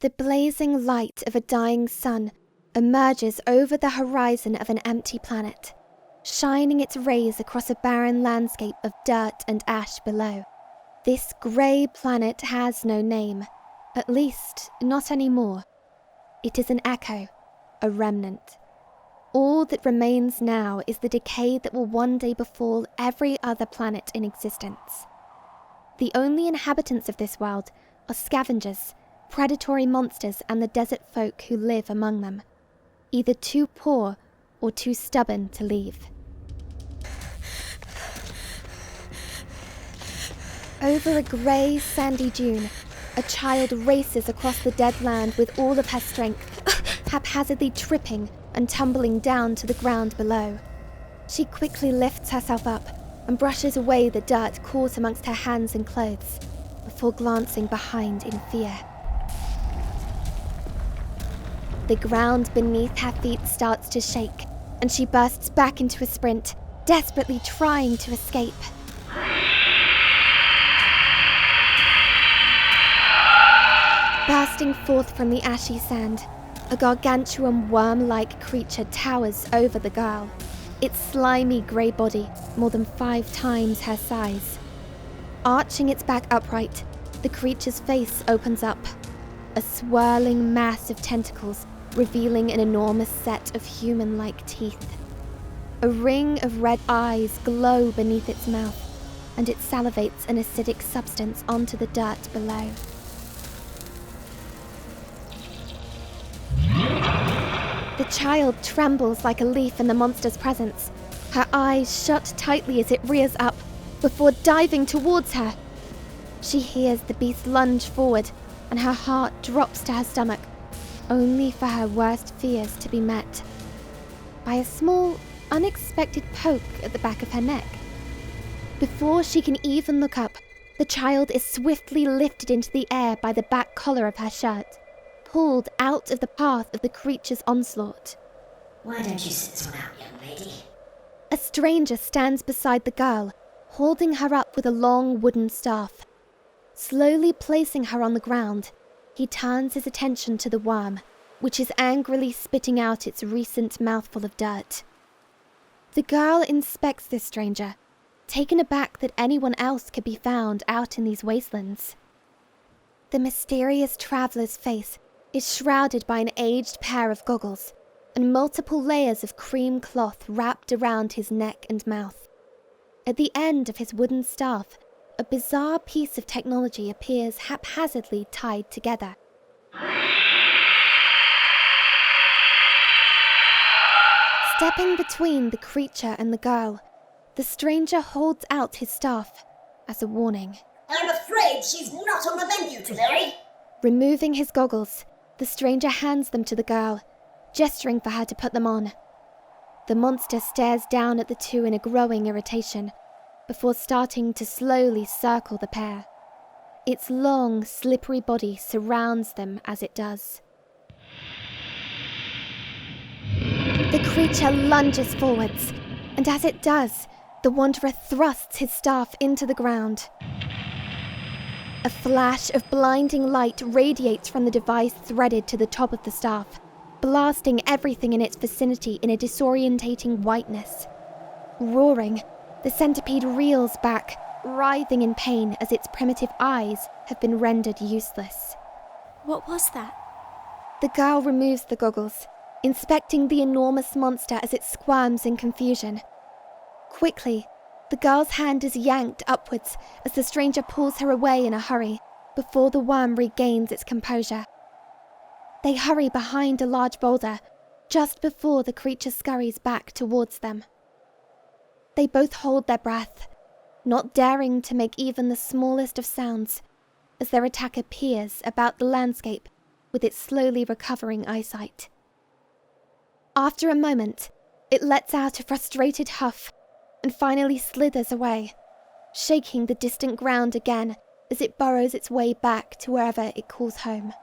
The blazing light of a dying sun emerges over the horizon of an empty planet, shining its rays across a barren landscape of dirt and ash below. This grey planet has no name, at least not anymore. It is an echo, a remnant. All that remains now is the decay that will one day befall every other planet in existence. The only inhabitants of this world are scavengers, predatory monsters, and the desert folk who live among them, either too poor or too stubborn to leave. Over a grey, sandy dune, a child races across the dead land with all of her strength, haphazardly tripping and tumbling down to the ground below. She quickly lifts herself up and brushes away the dirt caught amongst her hands and clothes, before glancing behind in fear. The ground beneath her feet starts to shake, and she bursts back into a sprint, desperately trying to escape. Bursting forth from the ashy sand, a gargantuan worm-like creature towers over the girl, its slimy grey body more than 5 times her size. Arching its back upright, the creature's face opens up, a swirling mass of tentacles revealing an enormous set of human-like teeth. A ring of red eyes glow beneath its mouth, and it salivates an acidic substance onto the dirt below. The child trembles like a leaf in the monster's presence, her eyes shut tightly as it rears up, before diving towards her. She hears the beast lunge forward, and her heart drops to her stomach, only for her worst fears to be met by a small, unexpected poke at the back of her neck. Before she can even look up, the child is swiftly lifted into the air by the back collar of her shirt, pulled out of the path of the creature's onslaught. Why don't you sit this one out, young lady? A stranger stands beside the girl, holding her up with a long wooden staff. Slowly placing her on the ground, he turns his attention to the worm, which is angrily spitting out its recent mouthful of dirt. The girl inspects this stranger, taken aback that anyone else could be found out in these wastelands. The mysterious traveller's face is shrouded by an aged pair of goggles, and multiple layers of cream cloth wrapped around his neck and mouth. At the end of his wooden staff, a bizarre piece of technology appears haphazardly tied together. Stepping between the creature and the girl, the stranger holds out his staff as a warning. I'm afraid she's not on the menu today. Removing his goggles, the stranger hands them to the girl, gesturing for her to put them on. The monster stares down at the two in a growing irritation, before starting to slowly circle the pair. Its long, slippery body surrounds them as it does. The creature lunges forwards, and as it does, the wanderer thrusts his staff into the ground. A flash of blinding light radiates from the device threaded to the top of the staff, blasting everything in its vicinity in a disorientating whiteness. Roaring, the centipede reels back, writhing in pain as its primitive eyes have been rendered useless. What was that? The girl removes the goggles, inspecting the enormous monster as it squirms in confusion. Quickly, the girl's hand is yanked upwards as the stranger pulls her away in a hurry, before the worm regains its composure. They hurry behind a large boulder, just before the creature scurries back towards them. They both hold their breath, not daring to make even the smallest of sounds, as their attacker peers about the landscape with its slowly recovering eyesight. After a moment, it lets out a frustrated huff and finally slithers away, shaking the distant ground again as it burrows its way back to wherever it calls home.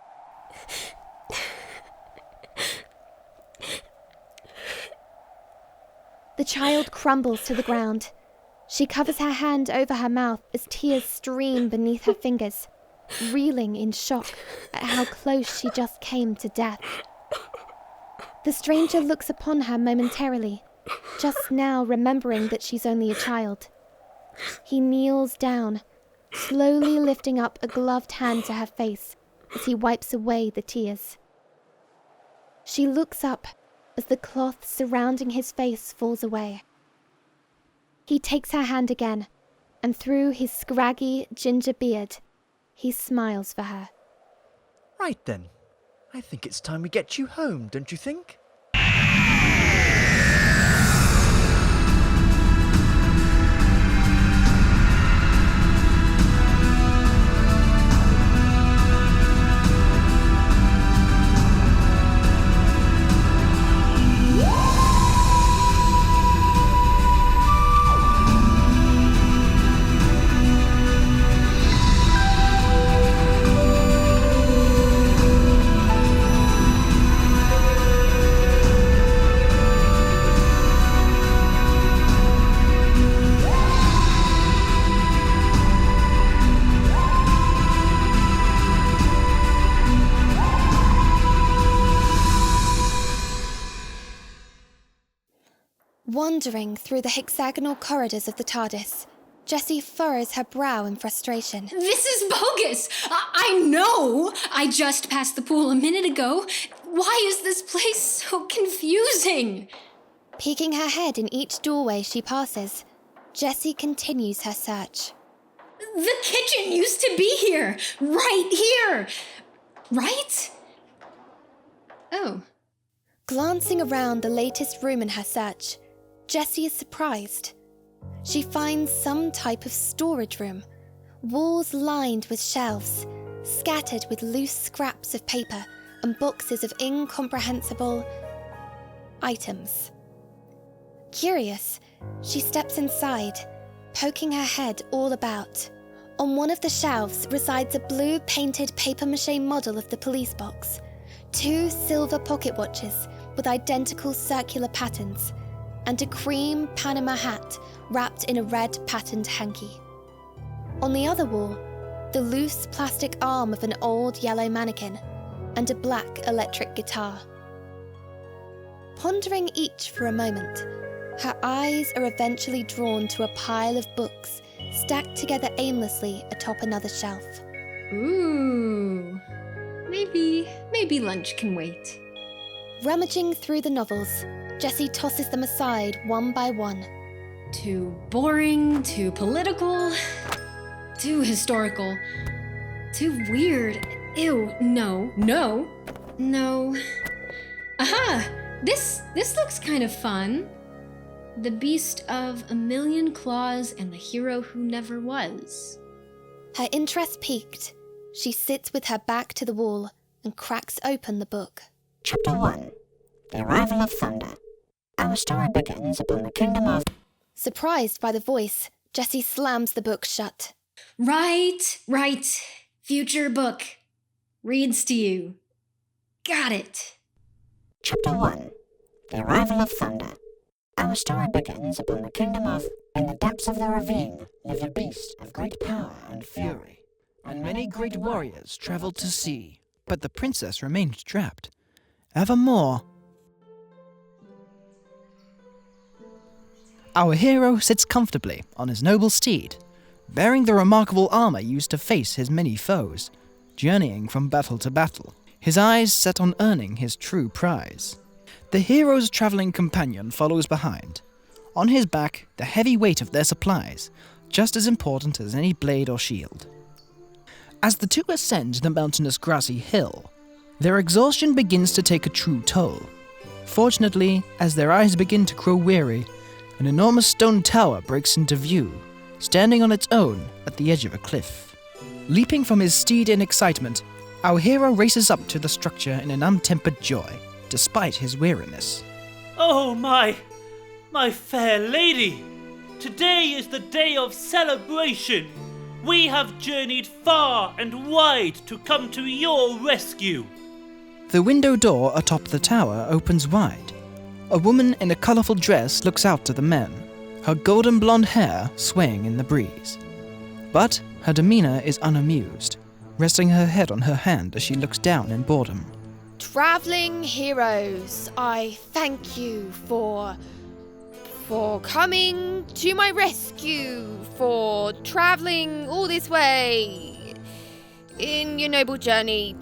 The child crumbles to the ground. She covers her hand over her mouth as tears stream beneath her fingers, reeling in shock at how close she just came to death. The stranger looks upon her momentarily, just now remembering that she's only a child. He kneels down, slowly lifting up a gloved hand to her face as he wipes away the tears. She looks up as the cloth surrounding his face falls away. He takes her hand again, and through his scraggy ginger beard, he smiles for her. Right then. I think it's time we get you home, don't you think? Wandering through the hexagonal corridors of the TARDIS, Jessie furrows her brow in frustration. This is bogus! I know! I just passed the pool a minute ago. Why is this place so confusing? Peeking her head in each doorway she passes, Jessie continues her search. The kitchen used to be here! Right here! Right? Oh. Glancing around the latest room in her search, Jessie is surprised. She finds some type of storage room, walls lined with shelves, scattered with loose scraps of paper and boxes of incomprehensible items. Curious, she steps inside, poking her head all about. On one of the shelves resides a blue painted papier-mâché model of the police box, 2 silver pocket watches with identical circular patterns, and a cream Panama hat wrapped in a red patterned hanky. On the other wall, the loose plastic arm of an old yellow mannequin and a black electric guitar. Pondering each for a moment, her eyes are eventually drawn to a pile of books stacked together aimlessly atop another shelf. Ooh. Maybe lunch can wait. Rummaging through the novels, Jessie tosses them aside one by one. Too boring, too political, too historical, too weird. Ew, no. Aha! This looks kind of fun. The Beast of a Million Claws and the Hero Who Never Was. Her interest piqued, she sits with her back to the wall and cracks open the book. Chapter 1. The Arrival of Thunder. Our story begins upon the kingdom of... Surprised by the voice, Jessie slams the book shut. Right. Future book. Reads to you. Got it. Chapter 1. The Arrival of Thunder. Our story begins upon the kingdom of... In the depths of the ravine lived a beast of great power and fury. And many great warriors travelled to sea, but the princess remained trapped. Evermore. Our hero sits comfortably on his noble steed, bearing the remarkable armour used to face his many foes, journeying from battle to battle, his eyes set on earning his true prize. The hero's travelling companion follows behind, on his back the heavy weight of their supplies, just as important as any blade or shield. As the two ascend the mountainous grassy hill, their exhaustion begins to take a true toll. Fortunately, as their eyes begin to grow weary, an enormous stone tower breaks into view, standing on its own at the edge of a cliff. Leaping from his steed in excitement, our hero races up to the structure in an untempered joy, despite his weariness. Oh, my fair lady! Today is the day of celebration! We have journeyed far and wide to come to your rescue! The window door atop the tower opens wide. A woman in a colourful dress looks out to the men, her golden blonde hair swaying in the breeze. But her demeanour is unamused. resting her head on her hand as she looks down in boredom. Travelling heroes, I thank you for coming to my rescue, for travelling all this way in your noble journey.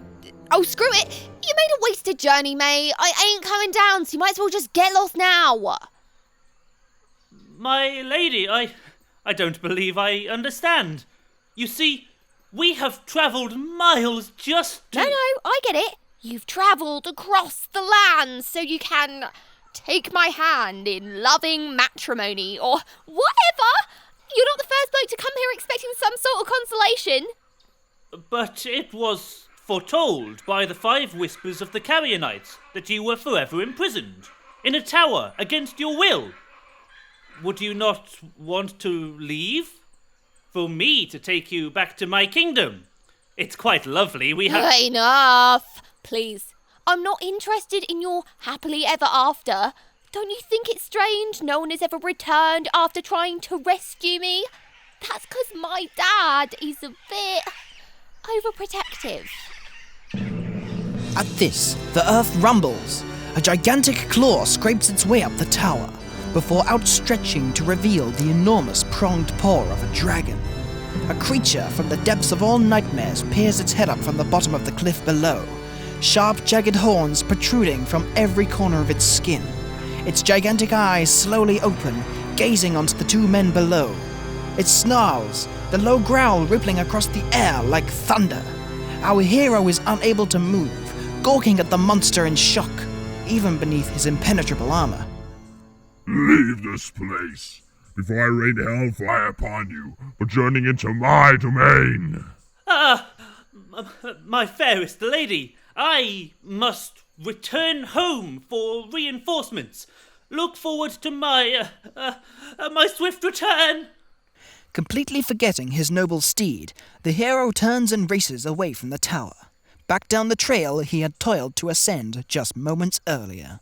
Oh, screw it! You made a wasted journey, mate. I ain't coming down, so you might as well just get lost now. My lady, I don't believe I understand. You see, we have travelled miles just to... No, I get it. You've travelled across the land so you can take my hand in loving matrimony or whatever. You're not the first bloke to come here expecting some sort of consolation. But it was foretold by the 5 whispers of the Carrier Knights that you were forever imprisoned in a tower against your will. Would you not want to leave? For me to take you back to my kingdom? It's quite lovely. We have... Enough! Please. I'm not interested in your happily ever after. Don't you think it's strange no one has ever returned after trying to rescue me? That's because my dad is a bit overprotective. At this, the earth rumbles. A gigantic claw scrapes its way up the tower, before outstretching to reveal the enormous pronged paw of a dragon. A creature from the depths of all nightmares peers its head up from the bottom of the cliff below, sharp, jagged horns protruding from every corner of its skin. Its gigantic eyes slowly open, gazing onto the 2 men below. It snarls, the low growl rippling across the air like thunder. Our hero is unable to move, gawking at the monster in shock, even beneath his impenetrable armor. Leave this place, before I rain hellfire upon you for journeying into my domain. My fairest lady, I must return home for reinforcements. Look forward to my swift return. Completely forgetting his noble steed, the hero turns and races away from the tower, back down the trail he had toiled to ascend just moments earlier.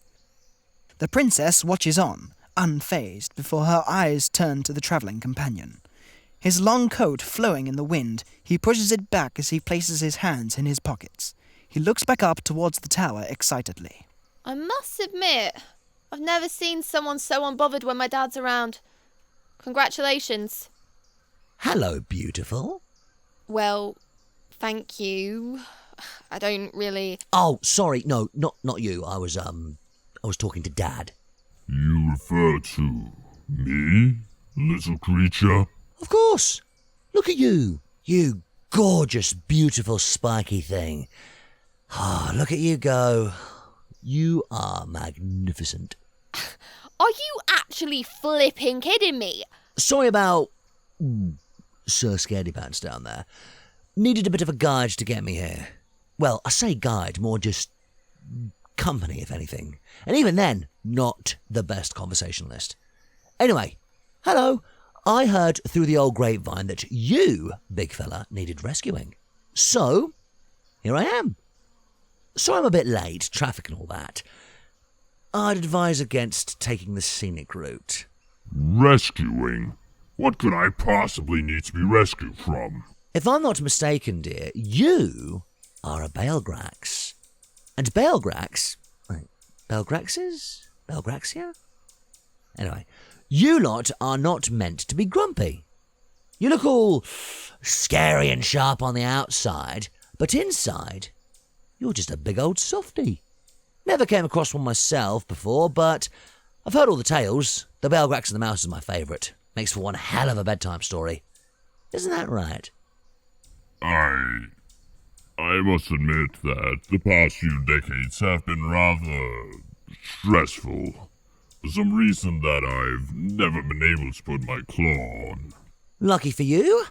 The princess watches on, unfazed, before her eyes turn to the travelling companion. His long coat flowing in the wind, he pushes it back as he places his hands in his pockets. He looks back up towards the tower excitedly. I must admit, I've never seen someone so unbothered when my dad's around. Congratulations. Hello, beautiful. Well, thank you. I don't really... Oh, sorry, no, not you. I was talking to Dad. You refer to me, little creature? Of course. Look at you. You gorgeous, beautiful, spiky thing. Ah, look at you go. You are magnificent. Are you actually flipping kidding me? Sorry about Sir Scaredy-Pants down there. Needed a bit of a guide to get me here. Well, I say guide, more just company, if anything. And even then, not the best conversationalist. Anyway, hello. I heard through the old grapevine that you, big fella, needed rescuing. So, here I am. Sorry I'm a bit late, traffic and all that. I'd advise against taking the scenic route. Rescuing? What could I possibly need to be rescued from? If I'm not mistaken, dear, you are a Bailgrax. And Bailgrax... Bailgraxes? Bailgraxia? Anyway, you lot are not meant to be grumpy. You look all scary and sharp on the outside, but inside, you're just a big old softy. Never came across one myself before, but I've heard all the tales. The Bailgrax and the Mouse is my favourite. Makes for one hell of a bedtime story. Isn't that right? I must admit that the past few decades have been rather stressful. For some reason that I've never been able to put my claw on. Lucky for you,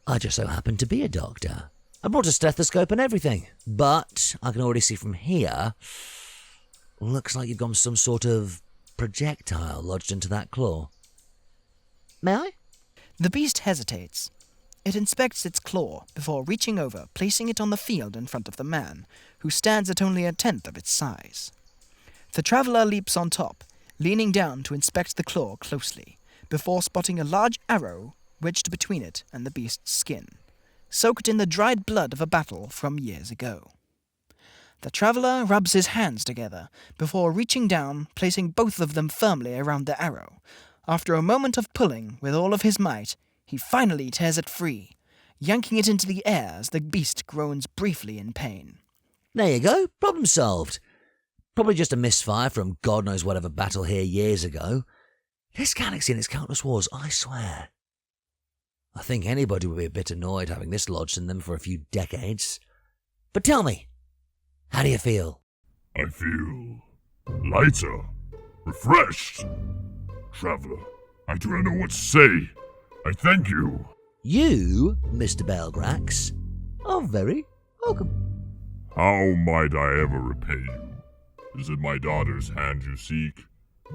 I just so happen to be a doctor. I brought a stethoscope and everything, but I can already see from here, looks like you've got some sort of projectile lodged into that claw. May I? The beast hesitates. It inspects its claw before reaching over, placing it on the field in front of the man, who stands at only 1/10 of its size. The traveller leaps on top, leaning down to inspect the claw closely, before spotting a large arrow wedged between it and the beast's skin. soaked in the dried blood of a battle from years ago. The traveller rubs his hands together before reaching down, placing both of them firmly around the arrow. After a moment of pulling with all of his might, he finally tears it free, yanking it into the air as the beast groans briefly in pain. There you go, problem solved. Probably just a misfire from God knows whatever battle here years ago. This galaxy and its countless wars, I swear. I think anybody would be a bit annoyed having this lodged in them for a few decades. But tell me, how do you feel? I feel lighter, refreshed. Traveler, I do not know what to say. I thank you. You, Mr. Bailgrax, are very welcome. How might I ever repay you? Is it my daughter's hand you seek?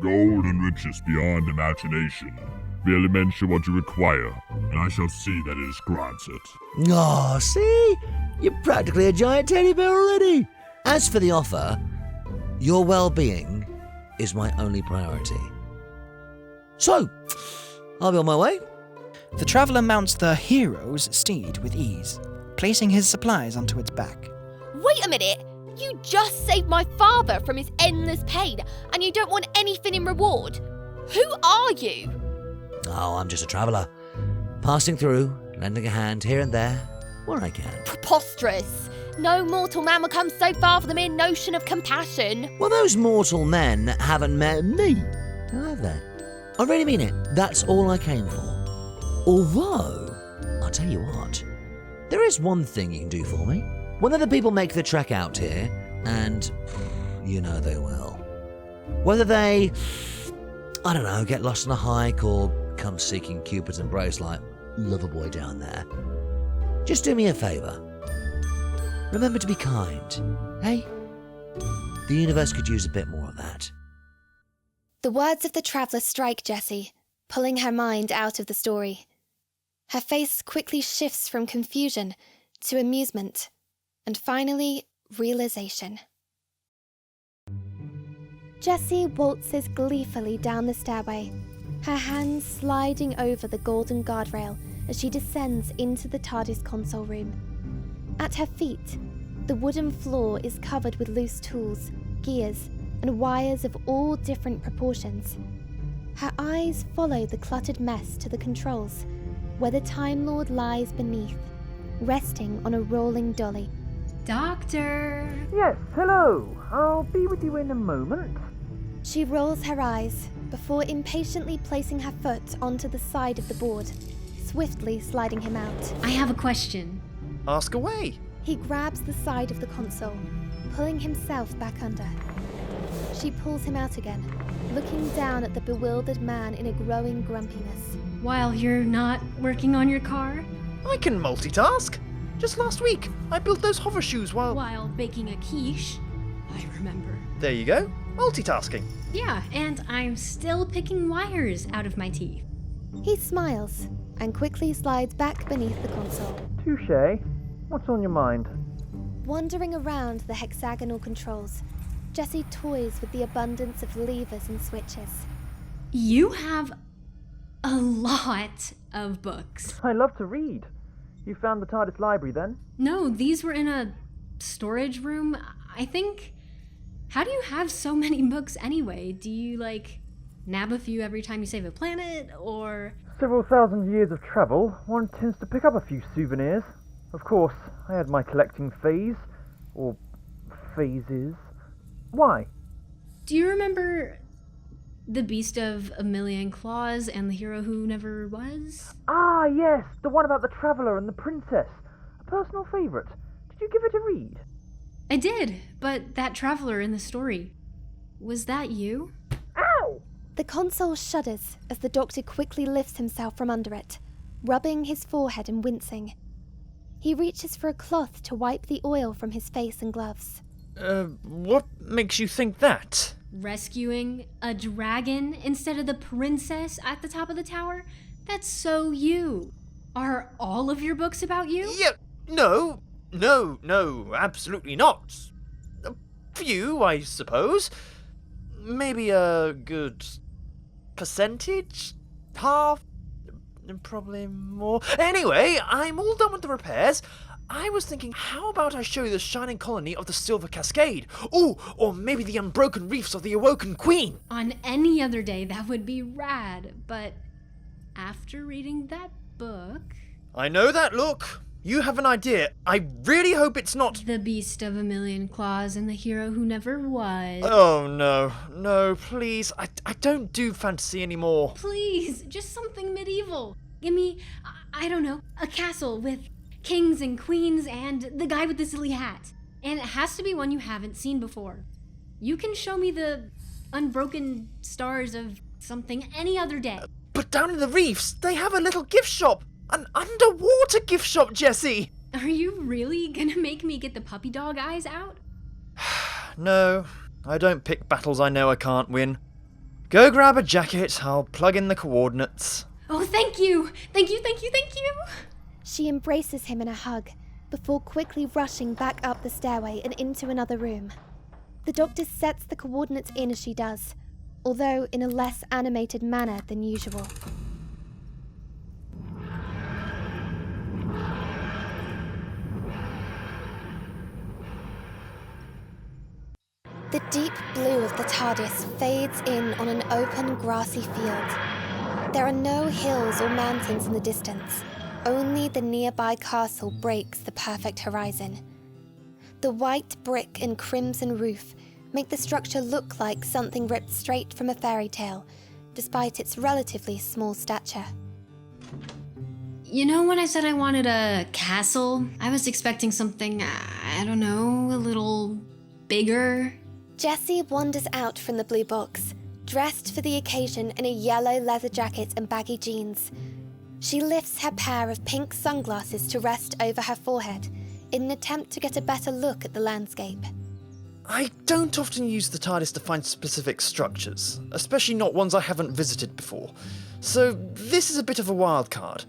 Gold and riches beyond imagination. Merely mention what you require, and I shall see that it is granted. Oh, see? You're practically a giant teddy bear already. As for the offer, your well-being is my only priority. So, I'll be on my way. The traveller mounts the hero's steed with ease, placing his supplies onto its back. Wait a minute! You just saved my father from his endless pain, and you don't want anything in reward? Who are you? Oh, I'm just a traveller. Passing through, lending a hand here and there, where I can. Preposterous! No mortal man will come so far for the mere notion of compassion. Well, those mortal men haven't met me, have they? I really mean it. That's all I came for. Although, I'll tell you what, there is one thing you can do for me. When other people make the trek out here, and you know they will, whether they, I don't know, get lost on a hike or come seeking Cupid's embrace like Loverboy down there, just do me a favour. Remember to be kind, hey? The universe could use a bit more of that. The words of the traveller strike Jessie, pulling her mind out of the story. Her face quickly shifts from confusion to amusement, and finally, realization. Jessie waltzes gleefully down the stairway, her hands sliding over the golden guardrail as she descends into the TARDIS console room. At her feet, the wooden floor is covered with loose tools, gears, and wires of all different proportions. Her eyes follow the cluttered mess to the controls, where the Time Lord lies beneath, resting on a rolling dolly. Doctor! Yes, hello. I'll be with you in a moment. She rolls her eyes before impatiently placing her foot onto the side of the board, swiftly sliding him out. I have a question. Ask away. He grabs the side of the console, pulling himself back under. She pulls him out again, looking down at the bewildered man in a growing grumpiness. While you're not working on your car? I can multitask. Just last week, I built those hover shoes While baking a quiche. I remember. There you go. Multitasking. Yeah, and I'm still picking wires out of my teeth. He smiles and quickly slides back beneath the console. Touché. What's on your mind? Wandering around the hexagonal controls, Jessie toys with the abundance of levers and switches. You have a lot of books. I love to read. You found the TARDIS library then? No, these were in a storage room, I think. How do you have so many books anyway? Do you, nab a few every time you save a planet, or...? Several thousand years of travel, one tends to pick up a few souvenirs. Of course, I had my collecting phase. Or phases. Why? Do you remember the Beast of a Million Claws and the Hero Who Never Was? Ah, yes, the one about the traveller and the princess. A personal favourite. Did you give it a read? I did, but that traveler in the story, was that you? Ow! The console shudders as the Doctor quickly lifts himself from under it, rubbing his forehead and wincing. He reaches for a cloth to wipe the oil from his face and gloves. What makes you think that? Rescuing a dragon instead of the princess at the top of the tower? That's so you. Are all of your books about you? Yeah, no, absolutely not. A few, I suppose. Maybe a good percentage? Half? probably more. Anyway, I'm all done with the repairs. I was thinking, how about I show you the shining colony of the Silver Cascade? Ooh, or maybe the unbroken reefs of the Awoken Queen. On any other day, that would be rad, but after reading that book... I know that look. You have an idea. I really hope it's not... The Beast of a Million Claws and the Hero Who Never Was. Oh, no. No, please. I don't do fantasy anymore. Please, just something medieval. Give me, I don't know, a castle with kings and queens and the guy with the silly hat. And it has to be one you haven't seen before. You can show me the unbroken stars of something any other day. But down in the reefs, they have a little gift shop. An underwater gift shop, Jessie. Are you really gonna make me get the puppy dog eyes out? No, I don't pick battles I know I can't win. Go grab a jacket, I'll plug in the coordinates. Oh, thank you! Thank you, thank you, thank you! She embraces him in a hug, before quickly rushing back up the stairway and into another room. The doctor sets the coordinates in as she does, although in a less animated manner than usual. The deep blue of the TARDIS fades in on an open, grassy field. There are no hills or mountains in the distance. Only the nearby castle breaks the perfect horizon. The white brick and crimson roof make the structure look like something ripped straight from a fairy tale, despite its relatively small stature. You know when I said I wanted a castle? I was expecting something, I don't know, a little bigger. Jessie wanders out from the blue box, dressed for the occasion in a yellow leather jacket and baggy jeans. She lifts her pair of pink sunglasses to rest over her forehead in an attempt to get a better look at the landscape. I don't often use the TARDIS to find specific structures, especially not ones I haven't visited before. So this is a bit of a wild card.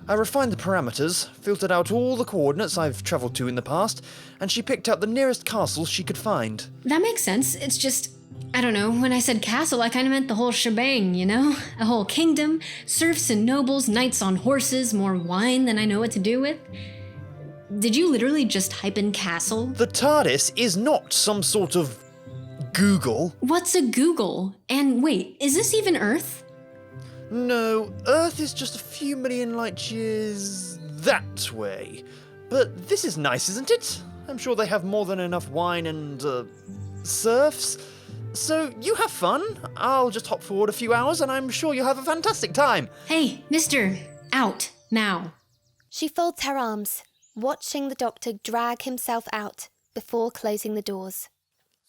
I refined the parameters, filtered out all the coordinates I've travelled to in the past, and she picked out the nearest castles she could find. That makes sense. It's just, I don't know, when I said castle, I kind of meant the whole shebang, you know? A whole kingdom, serfs and nobles, knights on horses, more wine than I know what to do with. Did you literally just type in castle? The TARDIS is not some sort of Google. What's a Google? And wait, is this even Earth? No, Earth is just a few million light years that way. But this is nice, isn't it? I'm sure they have more than enough wine and, serfs. So you have fun. I'll just hop forward a few hours and I'm sure you'll have a fantastic time. Hey, mister, out, now. She folds her arms, watching the doctor drag himself out before closing the doors.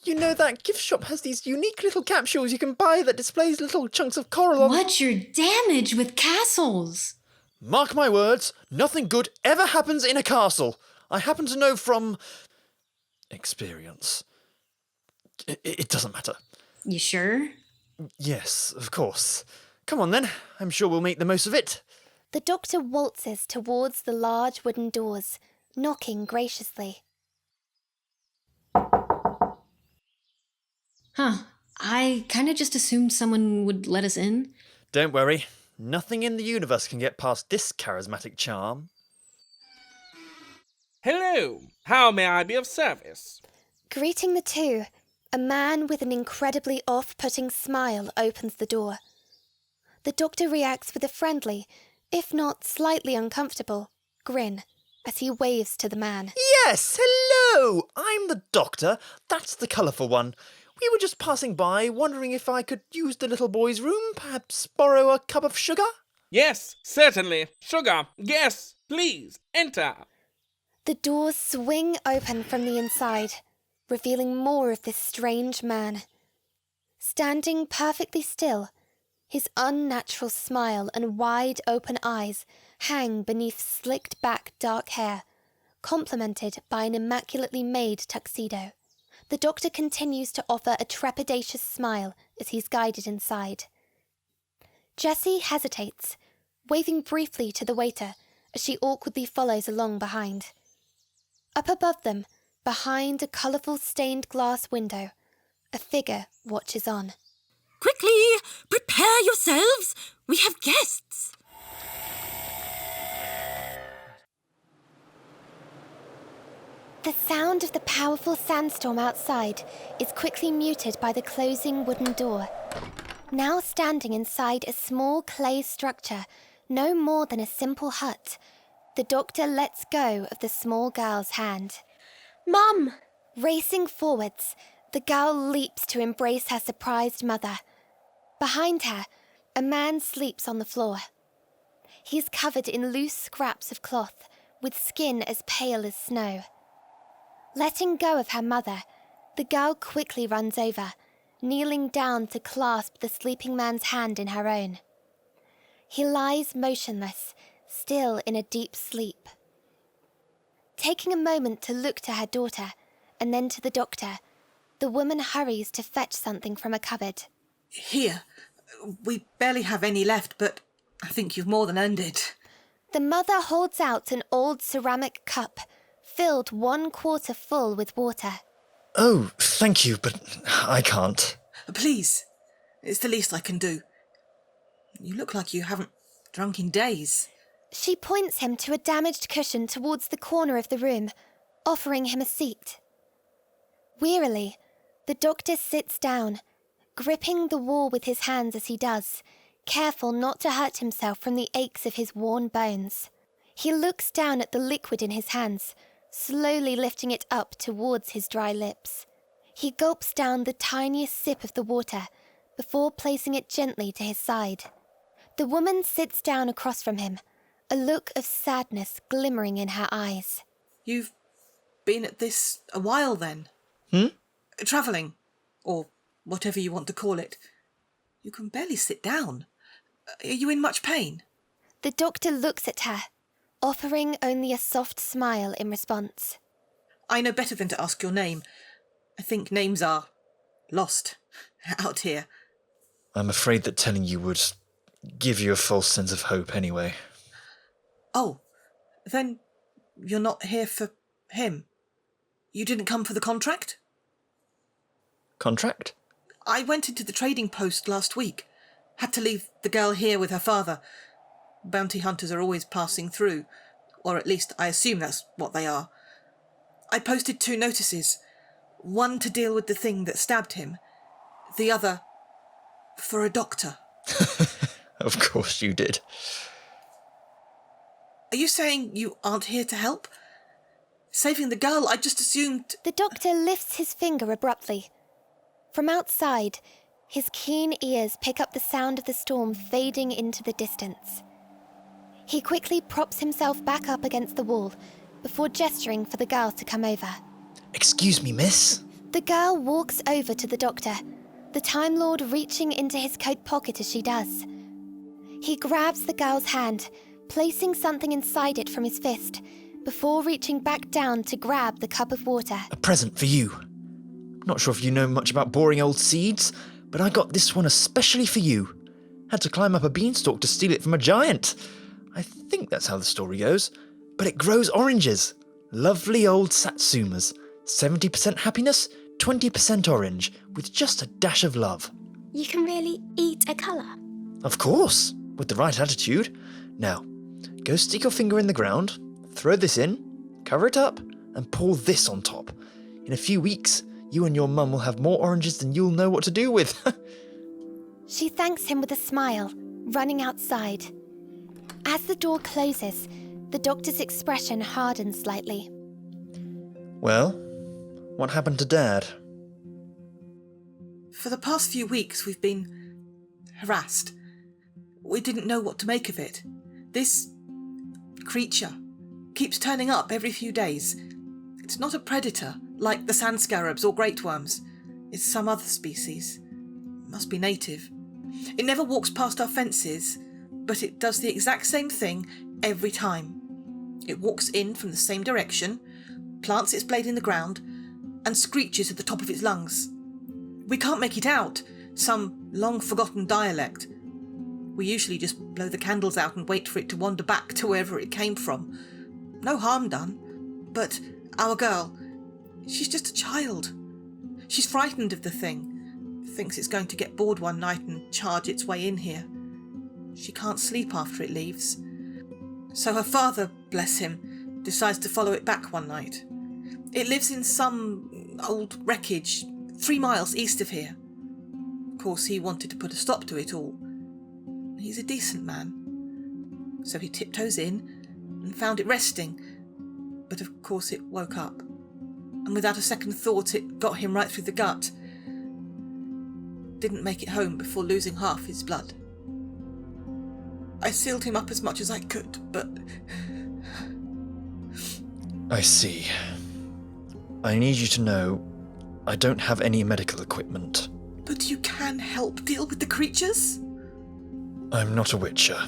You know, that gift shop has these unique little capsules you can buy that displays little chunks of coral on... What's your damage with castles? Mark my words, nothing good ever happens in a castle. I happen to know from... experience. It doesn't matter. You sure? Yes, of course. Come on then, I'm sure we'll make the most of it. The doctor waltzes towards the large wooden doors, knocking graciously. Huh. I kinda just assumed someone would let us in. Don't worry. Nothing in the universe can get past this charismatic charm. Hello. How may I be of service? Greeting the two, a man with an incredibly off-putting smile opens the door. The doctor reacts with a friendly, if not slightly uncomfortable, grin as he waves to the man. Yes, hello! I'm the doctor. That's the colourful one. We were just passing by, wondering if I could use the little boy's room, perhaps borrow a cup of sugar? Yes, certainly. Sugar. Yes, please, enter. The doors swing open from the inside, revealing more of this strange man. Standing perfectly still, his unnatural smile and wide open eyes hang beneath slicked back dark hair, complemented by an immaculately made tuxedo. The doctor continues to offer a trepidatious smile as he's guided inside. Jessie hesitates, waving briefly to the waiter as she awkwardly follows along behind. Up above them, behind a colourful stained glass window, a figure watches on. Quickly, prepare yourselves. We have guests. The sound of the powerful sandstorm outside is quickly muted by the closing wooden door. Now standing inside a small clay structure, no more than a simple hut, the doctor lets go of the small girl's hand. Mum! Racing forwards, the girl leaps to embrace her surprised mother. Behind her, a man sleeps on the floor. He is covered in loose scraps of cloth, with skin as pale as snow. Letting go of her mother, the girl quickly runs over, kneeling down to clasp the sleeping man's hand in her own. He lies motionless, still in a deep sleep. Taking a moment to look to her daughter, and then to the doctor, the woman hurries to fetch something from a cupboard. Here. We barely have any left, but I think you've more than earned it. The mother holds out an old ceramic cup, filled 1/4 full with water. Oh, thank you, but I can't. Please. It's the least I can do. You look like you haven't drunk in days. She points him to a damaged cushion towards the corner of the room, offering him a seat. Wearily, the doctor sits down, gripping the wall with his hands as he does, careful not to hurt himself from the aches of his worn bones. He looks down at the liquid in his hands, slowly lifting it up towards his dry lips. He gulps down the tiniest sip of the water before placing it gently to his side. The woman sits down across from him, a look of sadness glimmering in her eyes. You've been at this a while then? Travelling, or whatever you want to call it. You can barely sit down. Are you in much pain? The doctor looks at her, offering only a soft smile in response. I know better than to ask your name. I think names are lost out here. I'm afraid that telling you would give you a false sense of hope anyway. Oh, then you're not here for him. You didn't come for the contract? Contract? I went into the trading post last week. Had to leave the girl here with her father. Bounty hunters are always passing through, or at least I assume that's what they are. I posted 2 notices. One to deal with the thing that stabbed him. The other for a doctor. Of course you did. Are you saying you aren't here to help? Saving the girl, I just assumed... The doctor lifts his finger abruptly. From outside, his keen ears pick up the sound of the storm fading into the distance. He quickly props himself back up against the wall before gesturing for the girl to come over. Excuse me, miss? The girl walks over to the doctor, the Time Lord reaching into his coat pocket as she does. He grabs the girl's hand, placing something inside it from his fist, before reaching back down to grab the cup of water. A present for you. Not sure if you know much about boring old seeds, but I got this one especially for you. Had to climb up a beanstalk to steal it from a giant. I think that's how the story goes. But it grows oranges. Lovely old satsumas. 70% happiness, 20% orange, with just a dash of love. You can really eat a colour? Of course, with the right attitude. Now, go stick your finger in the ground, throw this in, cover it up, and pour this on top. In a few weeks, you and your mum will have more oranges than you'll know what to do with. She thanks him with a smile, running outside. As the door closes, the doctor's expression hardens slightly. Well, what happened to Dad? For the past few weeks, we've been harassed. We didn't know what to make of it. This creature keeps turning up every few days. It's not a predator, like the sand scarabs or great worms. It's some other species. Must be native. It never walks past our fences, but it does the exact same thing every time. It walks in from the same direction, plants its blade in the ground, and screeches at the top of its lungs. We can't make it out, some long-forgotten dialect. We usually just blow the candles out and wait for it to wander back to wherever it came from. No harm done, but our girl, she's just a child. She's frightened of the thing, thinks it's going to get bored one night and charge its way in here. She can't sleep after it leaves. So her father, bless him, decides to follow it back one night. It lives in some old wreckage 3 miles east of here. Of course, he wanted to put a stop to it all. He's a decent man. So he tiptoes in and found it resting. But of course it woke up. And without a second thought, it got him right through the gut. Didn't make it home before losing half his blood. I sealed him up as much as I could, but... I see. I need you to know I don't have any medical equipment. But you can help deal with the creatures? I'm not a witcher,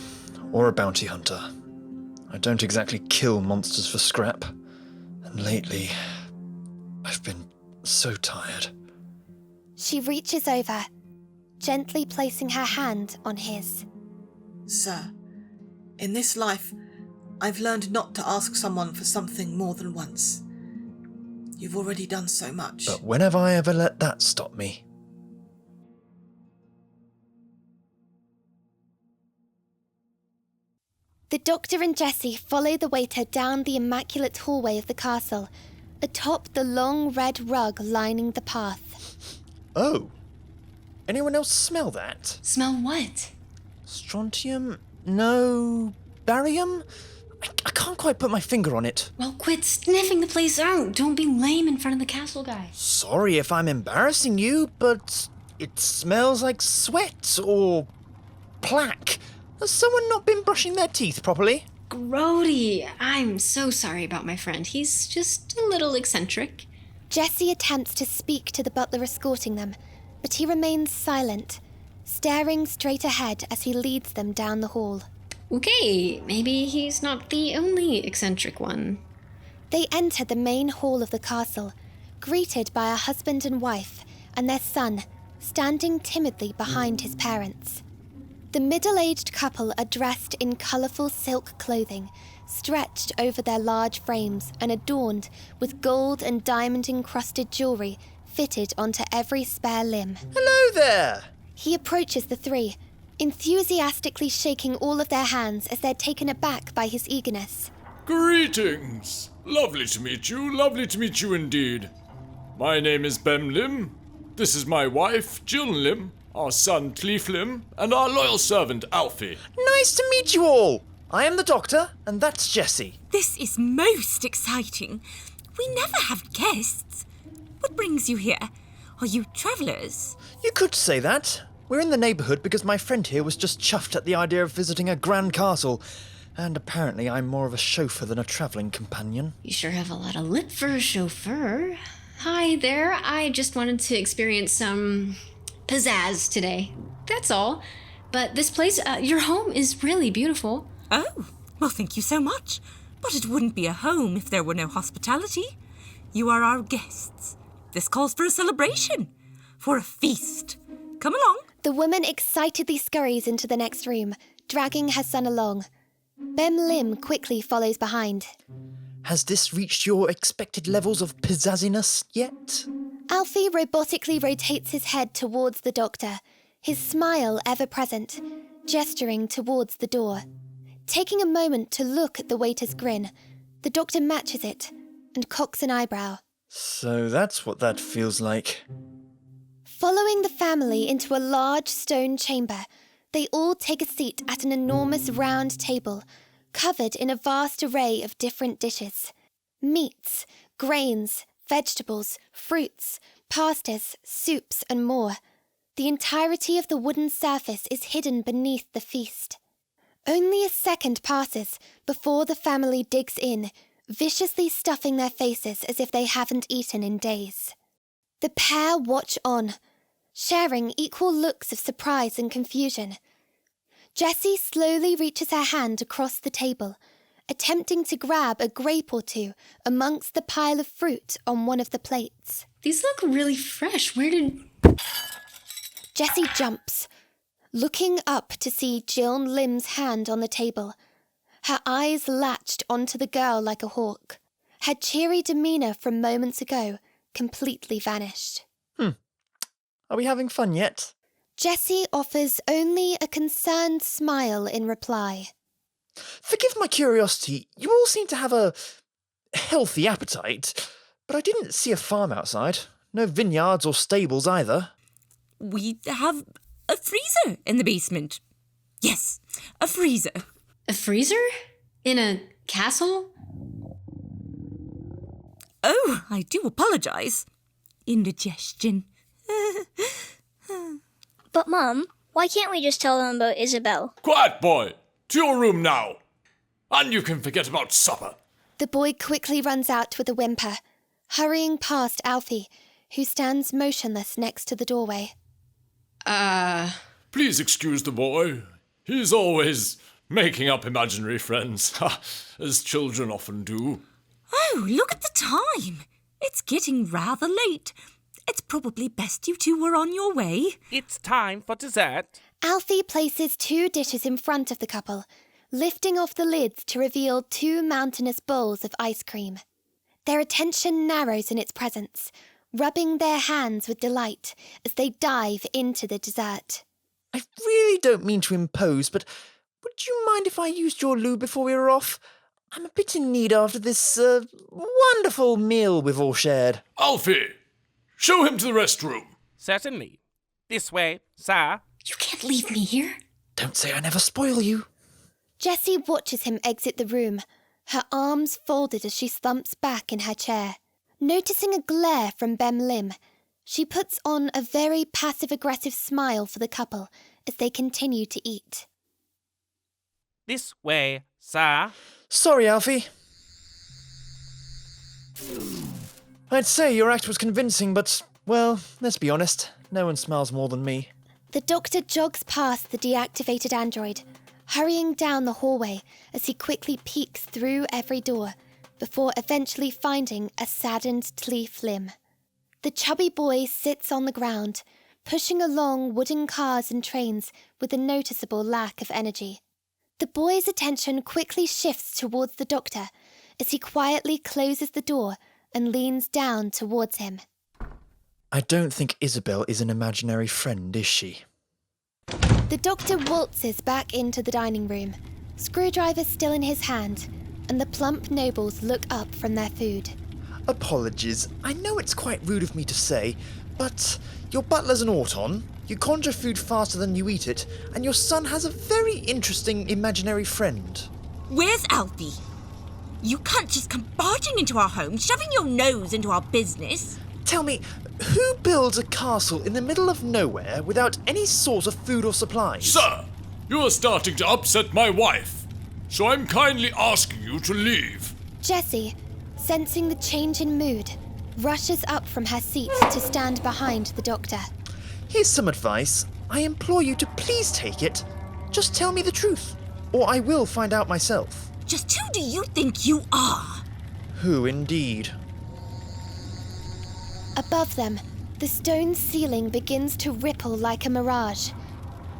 or a bounty hunter. I don't exactly kill monsters for scrap. And lately, I've been so tired. She reaches over, gently placing her hand on his. Sir, in this life, I've learned not to ask someone for something more than once. You've already done so much. But when have I ever let that stop me? The doctor and Jessie follow the waiter down the immaculate hallway of the castle, atop the long red rug lining the path. Oh. Anyone else smell that? Smell what? Strontium? No. Barium? I can't quite put my finger on it. Well, quit sniffing the place out. Don't be lame in front of the castle guy. Sorry if I'm embarrassing you, but it smells like sweat or plaque. Has someone not been brushing their teeth properly? Grody, I'm so sorry about my friend. He's just a little eccentric. Jessie attempts to speak to the butler escorting them, but he remains silent, staring straight ahead as he leads them down the hall. Okay, maybe he's not the only eccentric one. They enter the main hall of the castle, greeted by a husband and wife and their son, standing timidly behind his parents. The middle-aged couple are dressed in colourful silk clothing, stretched over their large frames and adorned with gold and diamond-encrusted jewellery fitted onto every spare limb. Hello there! He approaches the three, enthusiastically shaking all of their hands as they're taken aback by his eagerness. Greetings! Lovely to meet you indeed. My name is Bem-Lim. This is my wife, Jiln-Lim, our son Tleef-Lim, and our loyal servant Alfie. Nice to meet you all! I am the doctor, and that's Jessie. This is most exciting. We never have guests. What brings you here? Are you travellers? You could say that. We're in the neighbourhood because my friend here was just chuffed at the idea of visiting a grand castle. And apparently I'm more of a chauffeur than a travelling companion. You sure have a lot of lip for a chauffeur. Hi there, I just wanted to experience some pizzazz today. That's all. But this place, your home is really beautiful. Oh, well, thank you so much. But it wouldn't be a home if there were no hospitality. You are our guests. This calls for a celebration, for a feast. Come along. The woman excitedly scurries into the next room, dragging her son along. Bem-Lim quickly follows behind. Has this reached your expected levels of pizzazziness yet? Alfie robotically rotates his head towards the doctor, his smile ever present, gesturing towards the door. Taking a moment to look at the waiter's grin, the doctor matches it and cocks an eyebrow. So that's what that feels like. Following the family into a large stone chamber, they all take a seat at an enormous round table, covered in a vast array of different dishes. Meats, grains, vegetables, fruits, pastas, soups, and more. The entirety of the wooden surface is hidden beneath the feast. Only a second passes before the family digs in, viciously stuffing their faces as if they haven't eaten in days. The pair watch on, sharing equal looks of surprise and confusion. Jessie slowly reaches her hand across the table, attempting to grab a grape or two amongst the pile of fruit on one of the plates. These look really fresh. Where did... Jessie jumps, looking up to see Jiln-Lim's hand on the table, her eyes latched onto the girl like a hawk. Her cheery demeanour from moments ago completely vanished. Are we having fun yet? Jessie offers only a concerned smile in reply. Forgive my curiosity, you all seem to have a healthy appetite, but But I didn't see a farm outside. No vineyards or stables either. We have a freezer in the basement. Yes, a freezer. A freezer? In a castle? Oh, I do apologise. Indigestion. But Mum, why can't we just tell them about Isabelle? Quiet, boy! To your room now! And you can forget about supper. The boy quickly runs out with a whimper, hurrying past Alfie, who stands motionless next to the doorway. Please excuse the boy. He's always making up imaginary friends, as children often do. Oh, look at the time. It's getting rather late. It's probably best you two were on your way. It's time for dessert. Alfie places 2 dishes in front of the couple, lifting off the lids to reveal 2 mountainous bowls of ice cream. Their attention narrows in its presence, rubbing their hands with delight as they dive into the dessert. I really don't mean to impose, but would you mind if I used your loo before we were off? I'm a bit in need after this wonderful meal we've all shared. Alfie! Show him to the restroom. Certainly. This way, sir. You can't leave me here. Don't say I never spoil you. Jessie watches him exit the room, her arms folded as she slumps back in her chair. Noticing a glare from Bem-Lim, she puts on a very passive-aggressive smile for the couple as they continue to eat. This way, sir. Sorry, Alfie. I'd say your act was convincing, but, well, let's be honest, no one smiles more than me. The doctor jogs past the deactivated android, hurrying down the hallway as he quickly peeks through every door, before eventually finding a saddened Tleef-Lim. The chubby boy sits on the ground, pushing along wooden cars and trains with a noticeable lack of energy. The boy's attention quickly shifts towards the doctor as he quietly closes the door and leans down towards him. I don't think Isabelle is an imaginary friend, is she? The doctor waltzes back into the dining room, screwdriver still in his hand, and the plump nobles look up from their food. Apologies, I know it's quite rude of me to say, but your butler's an auton, you conjure food faster than you eat it, and your son has a very interesting imaginary friend. Where's Alfie? You can't just come barging into our home, shoving your nose into our business. Tell me, who builds a castle in the middle of nowhere without any sort of food or supplies? Sir, you are starting to upset my wife, so I'm kindly asking you to leave. Jessie, sensing the change in mood, rushes up from her seat to stand behind the doctor. Here's some advice. I implore you to please take it. Just tell me the truth, or I will find out myself. Just who do you think you are? Who indeed? Above them, the stone ceiling begins to ripple like a mirage.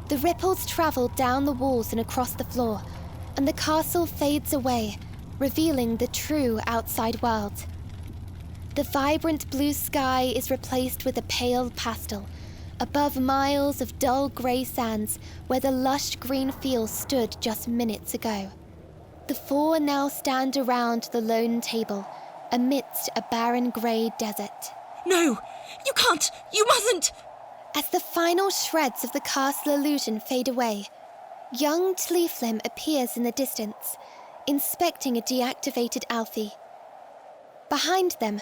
The ripples travel down the walls and across the floor, and the castle fades away, revealing the true outside world. The vibrant blue sky is replaced with a pale pastel, above miles of dull grey sands where the lush green fields stood just minutes ago. The 4 now stand around the lone table, amidst a barren grey desert. No, you can't, you mustn't! As the final shreds of the castle illusion fade away, young Tleef-Lim appears in the distance, inspecting a deactivated Alfie. Behind them,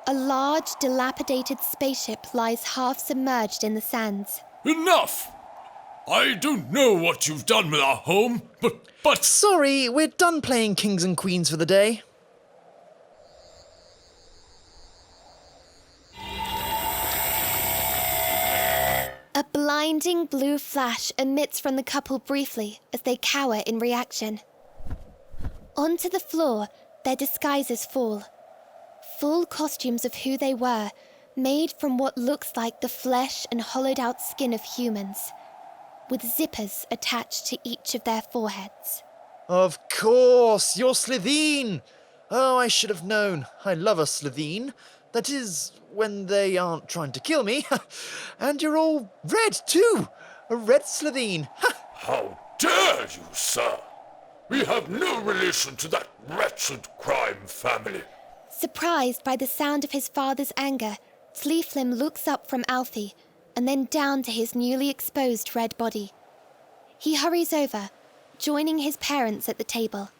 a large, dilapidated spaceship lies half submerged in the sands. Enough! I don't know what you've done with our home, but... Sorry, we're done playing kings and queens for the day. A blinding blue flash emits from the couple briefly as they cower in reaction. Onto the floor, their disguises fall. Full costumes of who they were, made from what looks like the flesh and hollowed-out skin of humans, with zippers attached to each of their foreheads. Of course, you're Slitheen! Oh, I should have known. I love a Slitheen. That is, when they aren't trying to kill me. And you're all red, too! A red Slitheen. How dare you, sir! We have no relation to that wretched crime family. Surprised by the sound of his father's anger, Tleef-Lim looks up from Alfie and then down to his newly exposed red body. He hurries over, joining his parents at the table.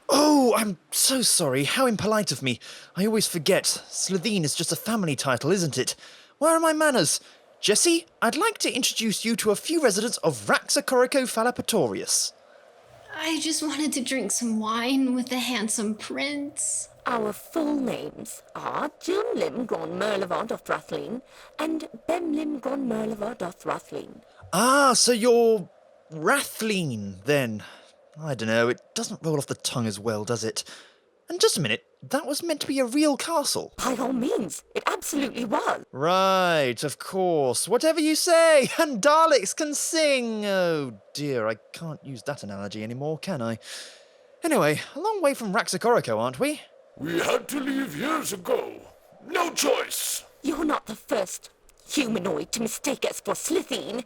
Oh, I'm so sorry. How impolite of me. I always forget. Slitheen is just a family title, isn't it? Where are my manners? Jessie, I'd like to introduce you to a few residents of Raxacorico-Falapatorius. I just wanted to drink some wine with the handsome prince. Our full names are Jiln-Lim Gron Merlevant of Thrathlin and Bem-Lim Gron Merlevant of Thrathlin. Ah, so you're Rathleen, then. I don't know, it doesn't roll off the tongue as well, does it? And just a minute, that was meant to be a real castle. By all means, it absolutely was. Right, of course. Whatever you say, and Daleks can sing. Oh dear, I can't use that analogy anymore, can I? Anyway, a long way from Raxacorico, aren't we? We had to leave years ago. No choice. You're not the first humanoid to mistake us for Slitheen.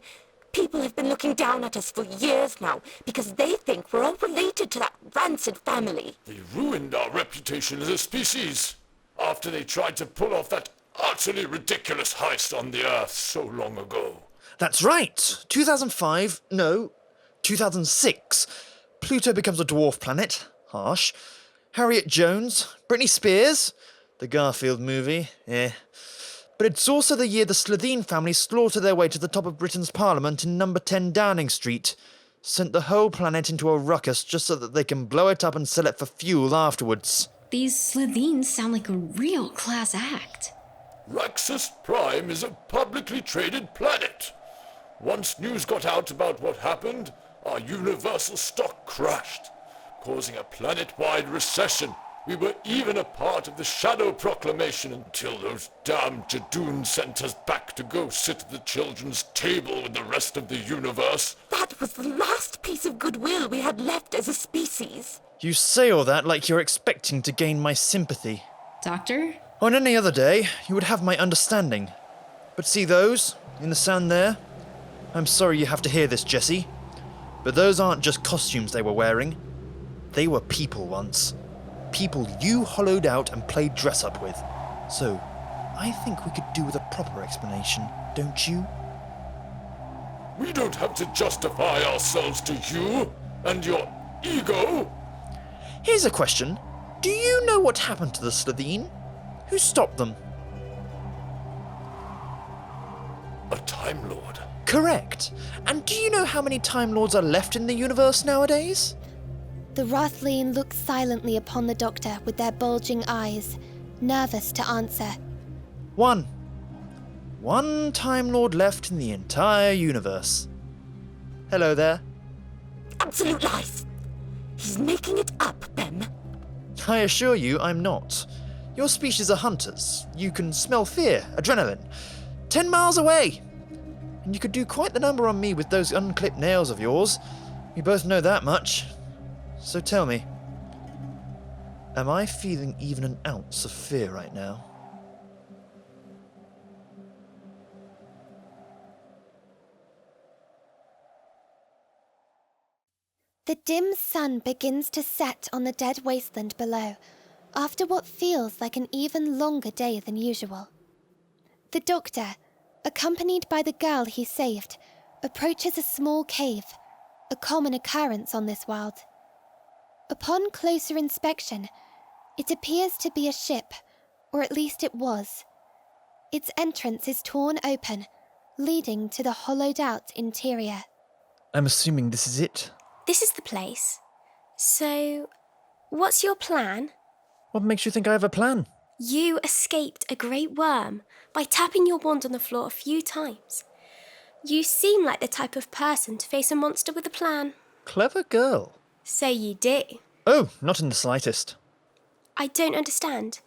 People have been looking down at us for years now because they think we're all related to that rancid family. They ruined our reputation as a species after they tried to pull off that utterly ridiculous heist on the Earth so long ago. That's right. 2006. Pluto becomes a dwarf planet. Harsh. Harriet Jones. Britney Spears. The Garfield movie. But it's also the year the Slitheen family slaughter their way to the top of Britain's Parliament in number 10 Downing Street. Sent the whole planet into a ruckus just so that they can blow it up and sell it for fuel afterwards. These Slitheens sound like a real class act. Raxus Prime is a publicly traded planet. Once news got out about what happened, our universal stock crashed, causing a planet-wide recession. We were even a part of the Shadow Proclamation until those damned Jadoons sent us back to go sit at the children's table with the rest of the universe. That was the last piece of goodwill we had left as a species. You say all that like you're expecting to gain my sympathy. Doctor? On any other day, you would have my understanding. But see those, in the sand there? I'm sorry you have to hear this, Jessie. But those aren't just costumes they were wearing. They were people once. People you hollowed out and played dress-up with. So, I think we could do with a proper explanation, don't you? We don't have to justify ourselves to you and your ego. Here's a question. Do you know what happened to the Slitheen? Who stopped them? A Time Lord. Correct. And do you know how many Time Lords are left in the universe nowadays? The Rathleen look silently upon the doctor with their bulging eyes, nervous to answer. One Time Lord left in the entire universe. Hello there. Absolute lies. He's making it up, Bem. I assure you I'm not. Your species are hunters. You can smell fear, adrenaline. 10 miles away. And you could do quite the number on me with those unclipped nails of yours. We both know that much. So tell me, am I feeling even an ounce of fear right now? The dim sun begins to set on the dead wasteland below, after what feels like an even longer day than usual. The doctor, accompanied by the girl he saved, approaches a small cave, a common occurrence on this world. Upon closer inspection, it appears to be a ship, or at least it was. Its entrance is torn open, leading to the hollowed-out interior. I'm assuming this is it. This is the place. So, what's your plan? What makes you think I have a plan? You escaped a great worm by tapping your wand on the floor a few times. You seem like the type of person to face a monster with a plan. Clever girl. So you do. Oh, not in the slightest. I don't understand.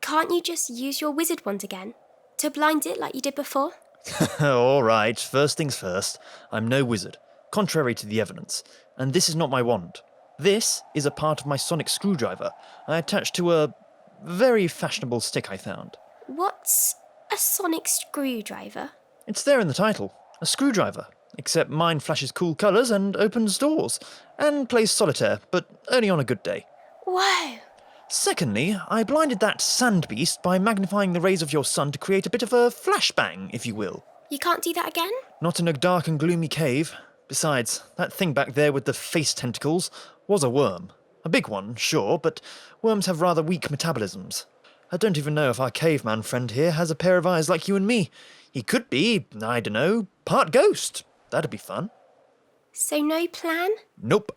Can't you just use your wizard wand again? To blind it like you did before? All right, first things first. I'm no wizard, contrary to the evidence. And this is not my wand. This is a part of my sonic screwdriver I attached to a very fashionable stick I found. What's a sonic screwdriver? It's there in the title. A screwdriver. Except mine flashes cool colours and opens doors. And plays solitaire, but only on a good day. Whoa! Secondly, I blinded that sand beast by magnifying the rays of your sun to create a bit of a flashbang, if you will. You can't do that again? Not in a dark and gloomy cave. Besides, that thing back there with the face tentacles was a worm. A big one, sure, but worms have rather weak metabolisms. I don't even know if our caveman friend here has a pair of eyes like you and me. He could be, I don't know, part ghost. That'd be fun. So no plan? Nope.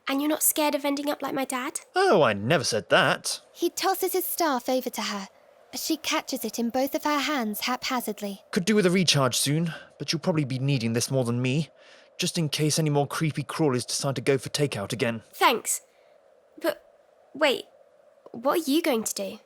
And you're not scared of ending up like my dad? Oh, I never said that. He tosses his staff over to her as she catches it in both of her hands haphazardly. Could do with a recharge soon, but you'll probably be needing this more than me, just in case any more creepy crawlies decide to go for takeout again. Thanks. But wait, what are you going to do?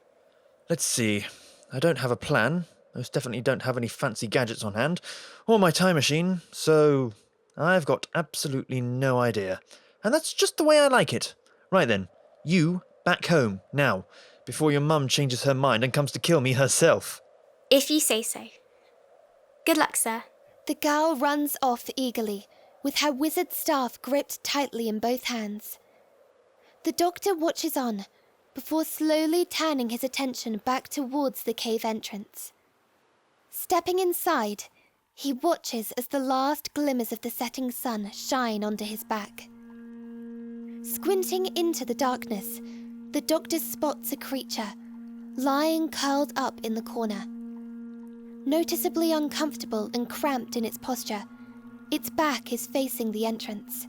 Let's see. I don't have a plan. Most definitely don't have any fancy gadgets on hand, or my time machine, so I've got absolutely no idea. And that's just the way I like it. Right then, you back home, now, before your mum changes her mind and comes to kill me herself. If you say so. Good luck, sir. The girl runs off eagerly, with her wizard staff gripped tightly in both hands. The doctor watches on, before slowly turning his attention back towards the cave entrance. Stepping inside, he watches as the last glimmers of the setting sun shine onto his back. Squinting into the darkness, the doctor spots a creature, lying curled up in the corner. Noticeably uncomfortable and cramped in its posture, its back is facing the entrance.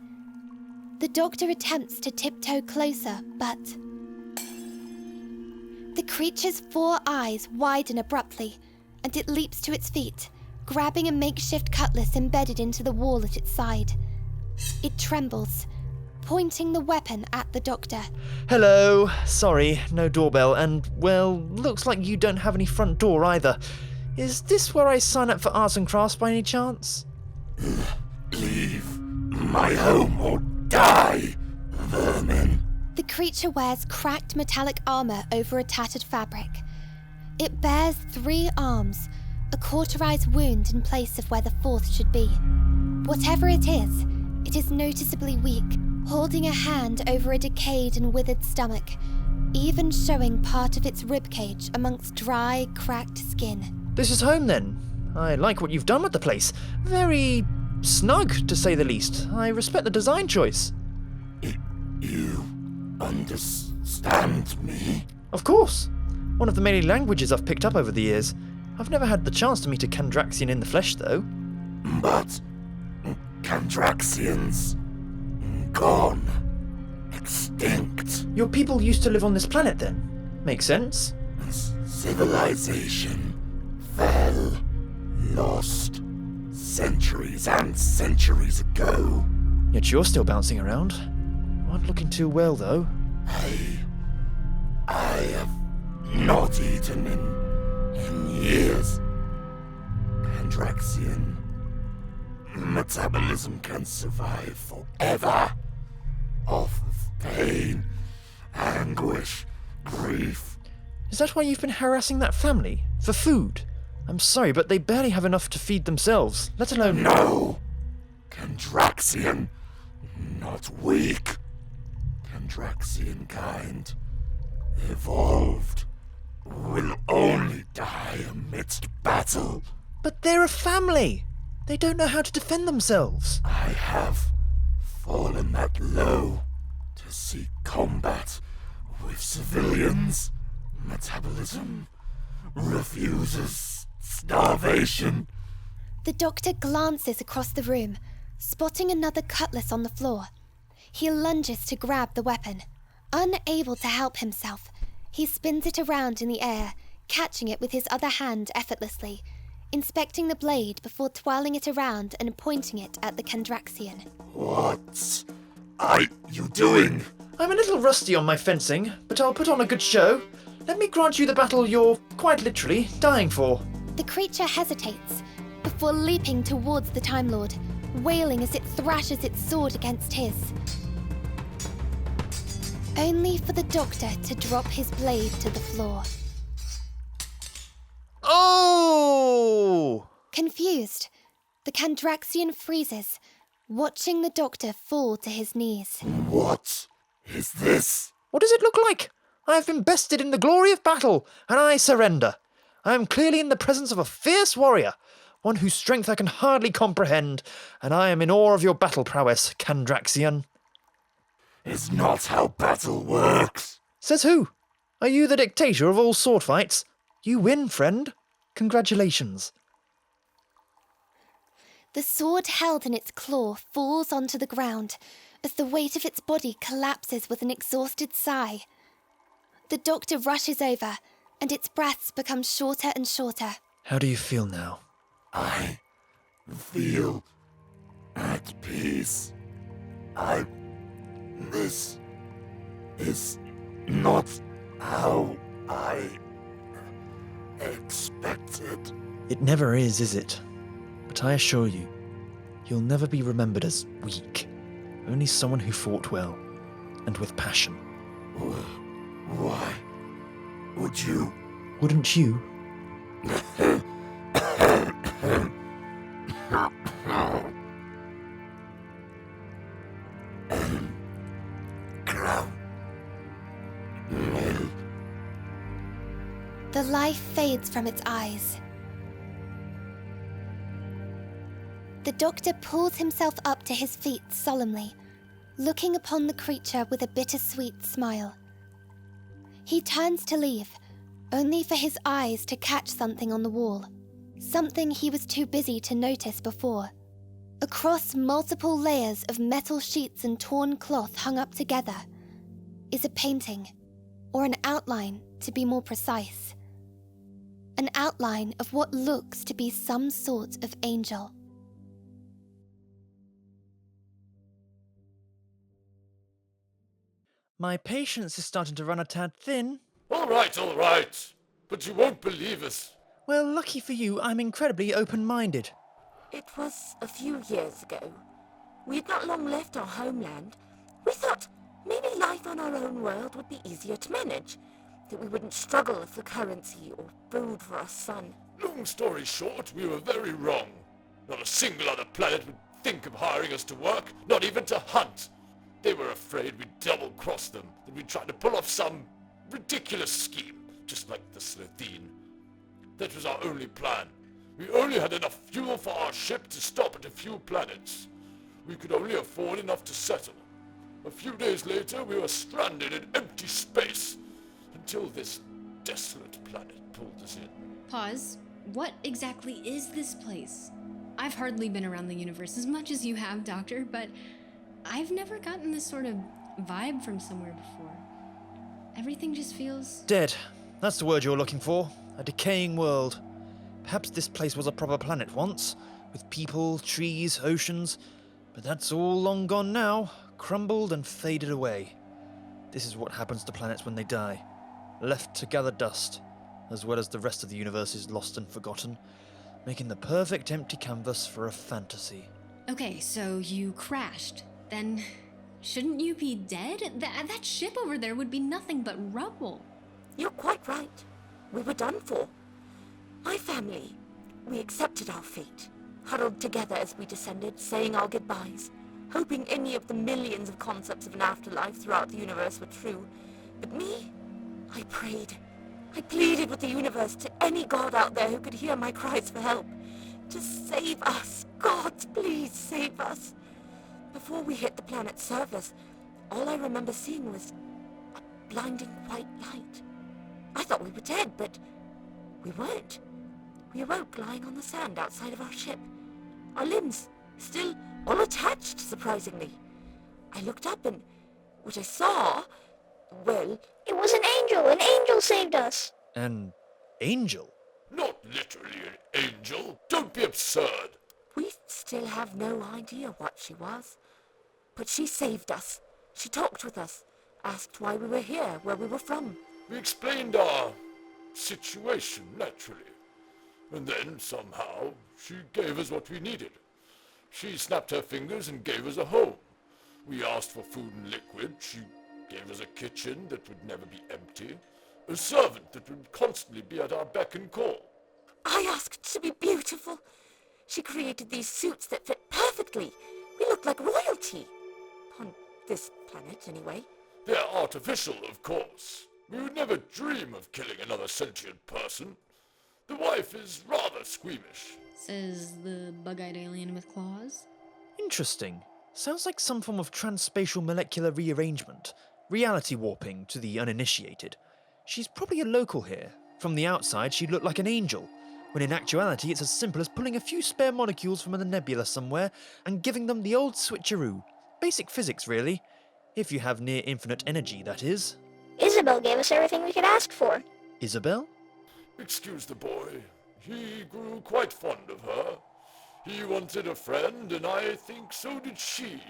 The doctor attempts to tiptoe closer, but the creature's 4 eyes widen abruptly, and it leaps to its feet, grabbing a makeshift cutlass embedded into the wall at its side. It trembles, pointing the weapon at the doctor. Hello. Sorry, no doorbell, and, well, looks like you don't have any front door either. Is this where I sign up for arts and crafts by any chance? Leave my home or die, vermin. The creature wears cracked metallic armor over a tattered fabric. It bears 3 arms, a cauterized wound in place of where the 4th should be. Whatever it is noticeably weak, holding a hand over a decayed and withered stomach, even showing part of its ribcage amongst dry, cracked skin. This is home then. I like what you've done with the place. Very snug, to say the least. I respect the design choice. You understand me? Of course. One of the many languages I've picked up over the years. I've never had the chance to meet a Kandraxian in the flesh, though. But Kandraxians gone. Extinct. Your people used to live on this planet, then? Makes sense. Civilization fell, lost, centuries and centuries ago. Yet you're still bouncing around. Aren't looking too well, though. I have not eaten in years. Kandraxian metabolism can survive forever. Off of pain, anguish, grief. Is that why you've been harassing that family? For food? I'm sorry, but they barely have enough to feed themselves, let alone... No! Kandraxian, not weak. Kandraxian kind, evolved, will only die amidst battle. But they're a family! They don't know how to defend themselves. I have fallen that low to seek combat with civilians. Metabolism refuses starvation. The doctor glances across the room, spotting another cutlass on the floor. He lunges to grab the weapon. Unable to help himself, he spins it around in the air, catching it with his other hand effortlessly, inspecting the blade before twirling it around and pointing it at the Kandraxian. What are you doing? I'm a little rusty on my fencing, but I'll put on a good show. Let me grant you the battle you're, quite literally, dying for. The creature hesitates, before leaping towards the Time Lord, wailing as it thrashes its sword against his. Only for the doctor to drop his blade to the floor. Oh! Confused, the Kandraxian freezes, watching the doctor fall to his knees. What is this? What does it look like? I have been bested in the glory of battle, and I surrender. I am clearly in the presence of a fierce warrior, one whose strength I can hardly comprehend, and I am in awe of your battle prowess, Kandraxian. Is not how battle works. Says who? Are you the dictator of all sword fights? You win, friend. Congratulations. The sword held in its claw falls onto the ground as the weight of its body collapses with an exhausted sigh. The doctor rushes over, and its breaths become shorter and shorter. How do you feel now? I feel at peace. This is not how I expected. It never is it? But I assure you, you'll never be remembered as weak. Only someone who fought well, and with passion. Why would you? Wouldn't you? The life fades from its eyes. The doctor pulls himself up to his feet solemnly, looking upon the creature with a bittersweet smile. He turns to leave, only for his eyes to catch something on the wall, something he was too busy to notice before. Across multiple layers of metal sheets and torn cloth hung up together is a painting, or an outline to be more precise. An outline of what looks to be some sort of angel. My patience is starting to run a tad thin. All right. But you won't believe us. Well, lucky for you, I'm incredibly open-minded. It was a few years ago. We had not long left our homeland. We thought maybe life on our own world would be easier to manage, that we wouldn't struggle for currency or food for our son. Long story short, we were very wrong. Not a single other planet would think of hiring us to work, not even to hunt. They were afraid we'd double-cross them, that we'd try to pull off some ridiculous scheme, just like the Slitheen. That was our only plan. We only had enough fuel for our ship to stop at a few planets. We could only afford enough to settle. A few days later, we were stranded in empty space, until this desolate planet pulled us in. Pause. What exactly is this place? I've hardly been around the universe as much as you have, Doctor, but I've never gotten this sort of vibe from somewhere before. Everything just feels... dead. That's the word you're looking for. A decaying world. Perhaps this place was a proper planet once, with people, trees, oceans, but that's all long gone now, crumbled and faded away. This is what happens to planets when they die. Left to gather dust, as well as the rest of the universe is lost and forgotten, making the perfect empty canvas for a fantasy. Okay, so you crashed. Then shouldn't you be dead? That ship over there would be nothing but rubble. You're quite right. We were done for. My family, we accepted our fate, huddled together as we descended, saying our goodbyes, hoping any of the millions of concepts of an afterlife throughout the universe were true. But me, I prayed. I pleaded with the universe to any god out there who could hear my cries for help. To save us. Gods, please save us. Before we hit the planet's surface, all I remember seeing was a blinding white light. I thought we were dead, but we weren't. We awoke lying on the sand outside of our ship. Our limbs still all attached, surprisingly. I looked up and what I saw, well... It was an angel! An angel saved us! An angel? Not literally an angel. Don't be absurd. We still have no idea what she was. But she saved us. She talked with us, asked why we were here, where we were from. We explained our situation, naturally. And then, somehow, she gave us what we needed. She snapped her fingers and gave us a home. We asked for food and liquid. She gave us a kitchen that would never be empty. A servant that would constantly be at our beck and call. I asked to be beautiful. She created these suits that fit perfectly. We looked like royalty. On this planet, anyway. They're artificial, of course. We would never dream of killing another sentient person. The wife is rather squeamish. Says the bug-eyed alien with claws. Interesting. Sounds like some form of transspatial molecular rearrangement. Reality warping to the uninitiated. She's probably a local here. From the outside, she'd look like an angel, when in actuality it's as simple as pulling a few spare molecules from a nebula somewhere and giving them the old switcheroo. Basic physics, really. If you have near infinite energy, that is. Isabelle gave us everything we could ask for. Isabelle? Excuse the boy. He grew quite fond of her. He wanted a friend, and I think so did she.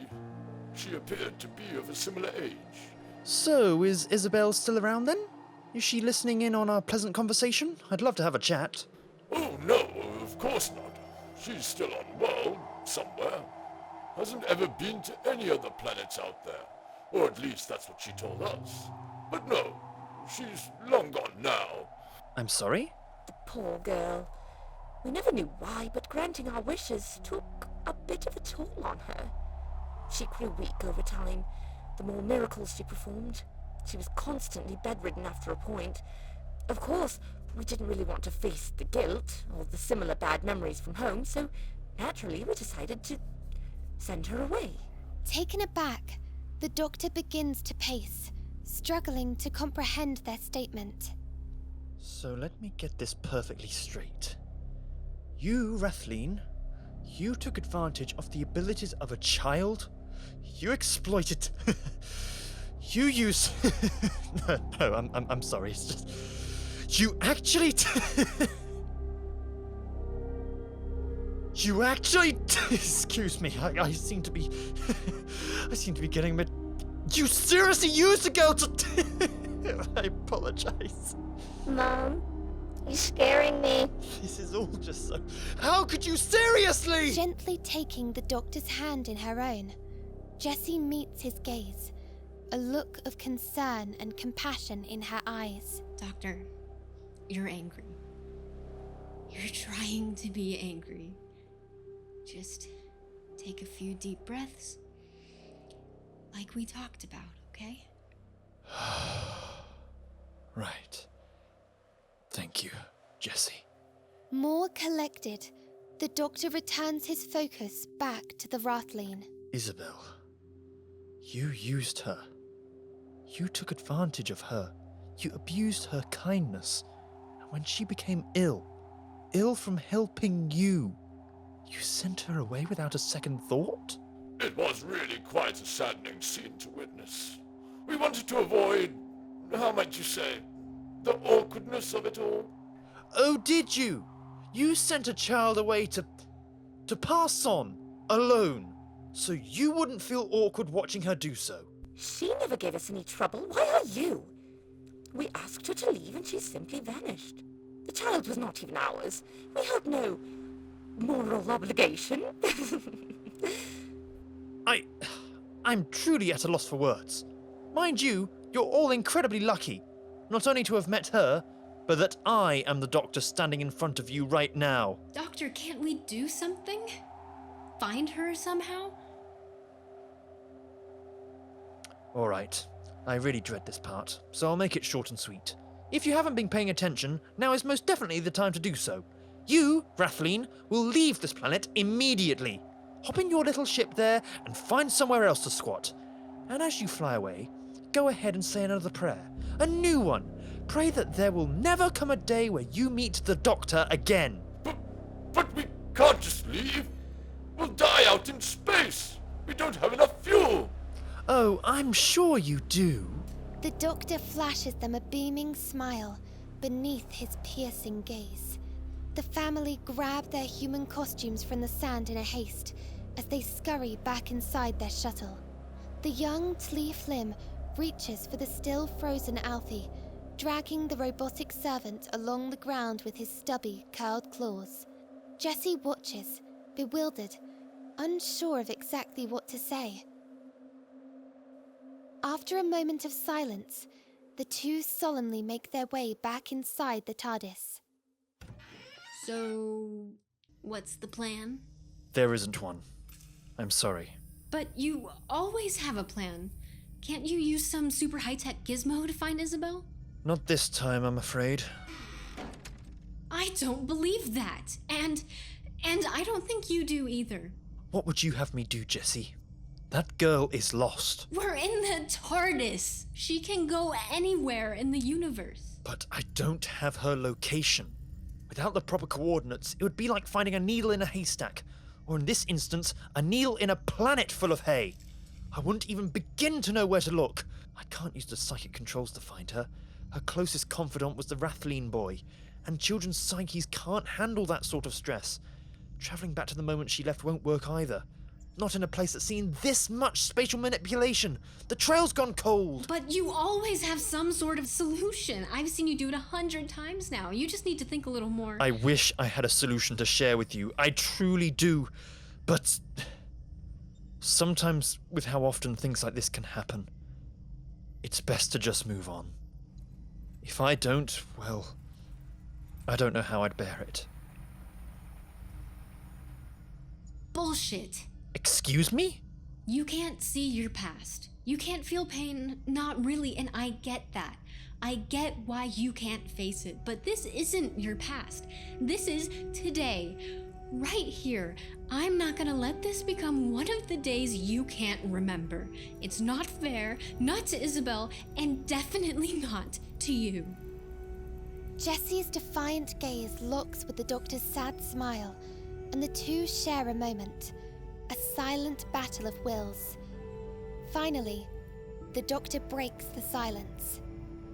She appeared to be of a similar age. So, is Isabelle still around then? Is she listening in on our pleasant conversation? I'd love to have a chat. Oh no, of course not. She's still on world, somewhere. Hasn't ever been to any other planets out there. Or at least that's what she told us. But no, she's long gone now. I'm sorry? The poor girl. We never knew why, but granting our wishes took a bit of a toll on her. She grew weak over time. The more miracles she performed, she was constantly bedridden after a point. Of course, we didn't really want to face the guilt or the similar bad memories from home, so naturally we decided to send her away. Taken aback, the doctor begins to pace, struggling to comprehend their statement. So let me get this perfectly straight. You, Rathleen, you took advantage of the abilities of a child? You exploited... You use... no, I'm sorry, it's just... You actually... You actually... Excuse me, I seem to be... I seem to be getting a bit... You seriously used a girl to... I apologize. Mom, you're scaring me. This is all just so... How could you seriously? Gently taking the doctor's hand in her own, Jessie meets his gaze, a look of concern and compassion in her eyes. Doctor, you're angry. You're trying to be angry. Just take a few deep breaths, like we talked about, okay? Right. Thank you, Jessie. More collected, the doctor returns his focus back to the Rathleen. Isabelle, you used her. You took advantage of her. You abused her kindness. And when she became ill from helping you, you sent her away without a second thought? It was really quite a saddening scene to witness. We wanted to avoid, how might you say, the awkwardness of it all. Oh, did you? You sent a child away to pass on, alone, so you wouldn't feel awkward watching her do so. She never gave us any trouble. Why are you? We asked her to leave and she simply vanished. The child was not even ours. We had no moral obligation. I'm truly at a loss for words. Mind you, you're all incredibly lucky, not only to have met her, but that I am the doctor standing in front of you right now. Doctor, can't we do something? Find her somehow? All right, I really dread this part, so I'll make it short and sweet. If you haven't been paying attention, now is most definitely the time to do so. You, Rathleen, will leave this planet immediately. Hop in your little ship there and find somewhere else to squat. And as you fly away, go ahead and say another prayer. A new one. Pray that there will never come a day where you meet the Doctor again. But we can't just leave. We'll die out in space. We don't have enough fuel. Oh, I'm sure you do. The doctor flashes them a beaming smile beneath his piercing gaze. The family grab their human costumes from the sand in a haste as they scurry back inside their shuttle. The young Tleef-Lim reaches for the still frozen Alfie, dragging the robotic servant along the ground with his stubby, curled claws. Jessie watches, bewildered, unsure of exactly what to say. After a moment of silence, the two solemnly make their way back inside the TARDIS. So, what's the plan? There isn't one. I'm sorry. But you always have a plan. Can't you use some super high-tech gizmo to find Isabelle? Not this time, I'm afraid. I don't believe that. And I don't think you do either. What would you have me do, Jessie? That girl is lost. We're in the TARDIS. She can go anywhere in the universe. But I don't have her location. Without the proper coordinates, it would be like finding a needle in a haystack. Or in this instance, a needle in a planet full of hay. I wouldn't even begin to know where to look. I can't use the psychic controls to find her. Her closest confidant was the Rathleen boy. And children's psyches can't handle that sort of stress. Travelling back to the moment she left won't work either. Not in a place that's seen this much spatial manipulation. The trail's gone cold. But you always have some sort of solution. I've seen you do it 100 times now. You just need to think a little more. I wish I had a solution to share with you. I truly do. But sometimes, with how often things like this can happen, it's best to just move on. If I don't, well, I don't know how I'd bear it. Bullshit. Excuse me? You can't see your past. You can't feel pain, not really, and I get that. I get why you can't face it, but this isn't your past. This is today, right here. I'm not gonna let this become one of the days you can't remember. It's not fair, not to Isabelle, and definitely not to you. Jessie's defiant gaze locks with the doctor's sad smile, and the two share a moment. A silent battle of wills. Finally, the doctor breaks the silence.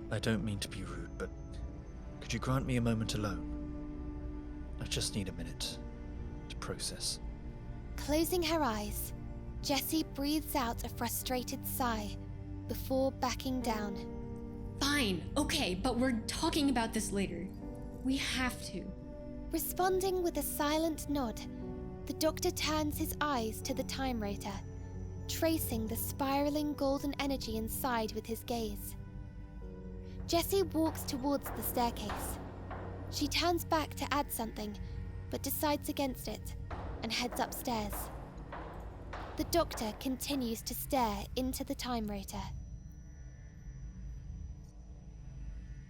I don't mean to be rude, but could you grant me a moment alone? I just need a minute to process. Closing her eyes, Jessie breathes out a frustrated sigh before backing down. Fine, okay, but we're talking about this later. We have to. Responding with a silent nod, the doctor turns his eyes to the time rotor, tracing the spiraling golden energy inside with his gaze. Jessie walks towards the staircase. She turns back to add something, but decides against it and heads upstairs. The doctor continues to stare into the time rotor.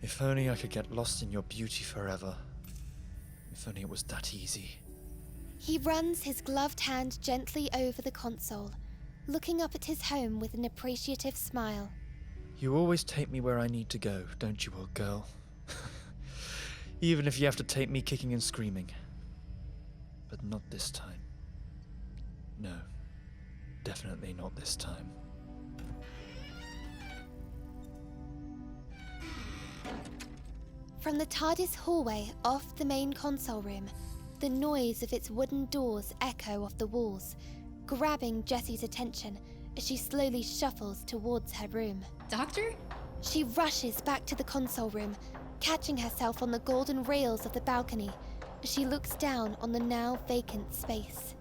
If only I could get lost in your beauty forever. If only it was that easy. He runs his gloved hand gently over the console, looking up at his home with an appreciative smile. You always take me where I need to go, don't you, old girl? Even if you have to take me kicking and screaming. But not this time. No, definitely not this time. From the TARDIS hallway off the main console room, the noise of its wooden doors echo off the walls, grabbing Jessie's attention as she slowly shuffles towards her room. Doctor? She rushes back to the console room, catching herself on the golden rails of the balcony as she looks down on the now vacant space.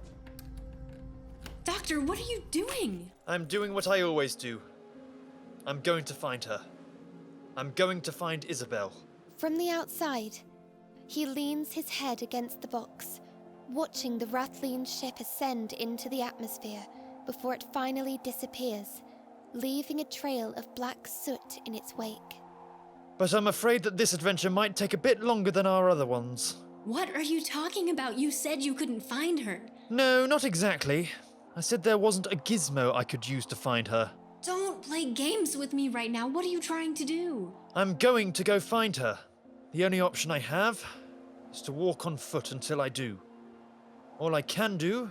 Doctor, what are you doing? I'm doing what I always do. I'm going to find her. I'm going to find Isabelle. From the outside, he leans his head against the box, watching the Rathleen ship ascend into the atmosphere before it finally disappears, leaving a trail of black soot in its wake. But I'm afraid that this adventure might take a bit longer than our other ones. What are you talking about? You said you couldn't find her. No, not exactly. I said there wasn't a gizmo I could use to find her. Don't play games with me right now. What are you trying to do? I'm going to go find her. The only option I have is to walk on foot until I do. All I can do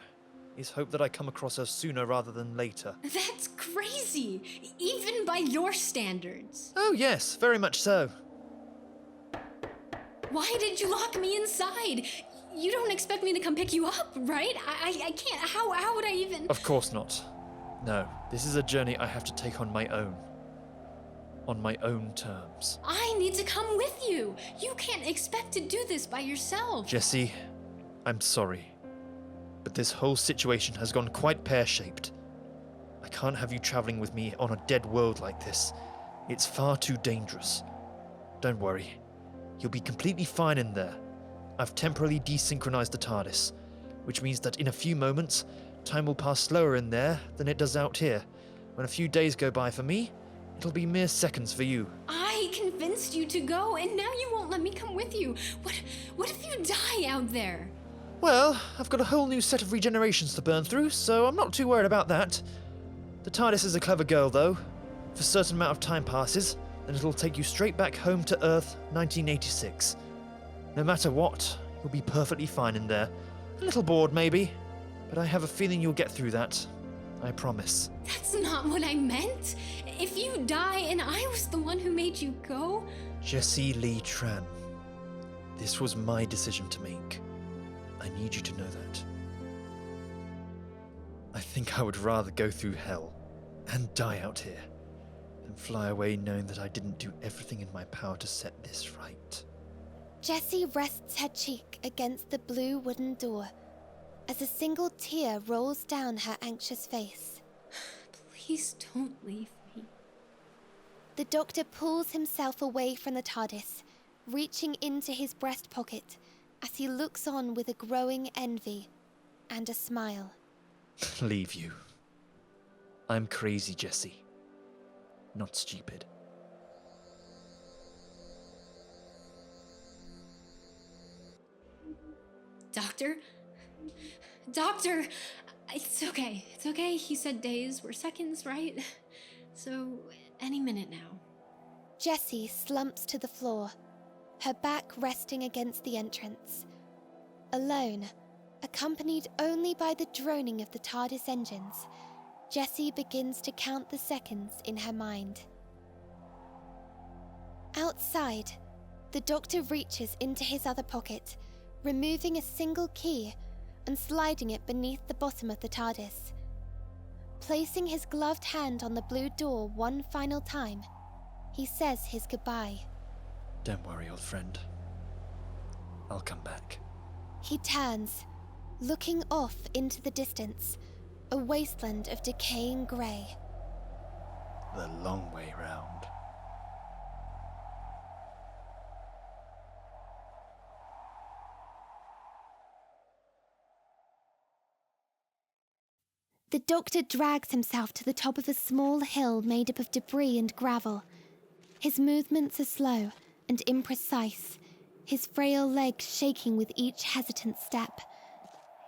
is hope that I come across her sooner rather than later. That's crazy, even by your standards. Oh yes, very much so. Why did you lock me inside? You don't expect me to come pick you up, right? I can't. How would I even... Of course not. No, this is a journey I have to take on my own. On my own terms. I need to come with you. You can't expect to do this by yourself. Jessie, I'm sorry, but this whole situation has gone quite pear-shaped. I can't have you traveling with me on a dead world like this. It's far too dangerous. Don't worry. You'll be completely fine in there. I've temporarily desynchronized the TARDIS, which means that in a few moments, time will pass slower in there than it does out here. When a few days go by for me, it'll be mere seconds for you. I convinced you to go, and now you won't let me come with you. What if you die out there? Well, I've got a whole new set of regenerations to burn through, so I'm not too worried about that. The TARDIS is a clever girl, though. If a certain amount of time passes, then it'll take you straight back home to Earth 1986. No matter what, you'll be perfectly fine in there. A little bored, maybe, but I have a feeling you'll get through that. I promise. That's not what I meant. If you die and I was the one who made you go... Jessie Lee Tran. This was my decision to make. I need you to know that. I think I would rather go through hell and die out here than fly away knowing that I didn't do everything in my power to set this right. Jessie rests her cheek against the blue wooden door as a single tear rolls down her anxious face. Please don't leave me. The Doctor pulls himself away from the TARDIS, reaching into his breast pocket as he looks on with a growing envy and a smile. Leave you. I'm crazy, Jessie. Not stupid. Doctor, it's okay. It's okay. He said days were seconds, right? So, any minute now. Jessie slumps to the floor, her back resting against the entrance. Alone, accompanied only by the droning of the TARDIS engines, Jessie begins to count the seconds in her mind. Outside, the Doctor reaches into his other pocket, removing a single key and sliding it beneath the bottom of the TARDIS. Placing his gloved hand on the blue door one final time, he says his goodbye. Don't worry, old friend. I'll come back. He turns, looking off into the distance, a wasteland of decaying grey. The long way round. The Doctor drags himself to the top of a small hill made up of debris and gravel. His movements are slow and imprecise, his frail legs shaking with each hesitant step.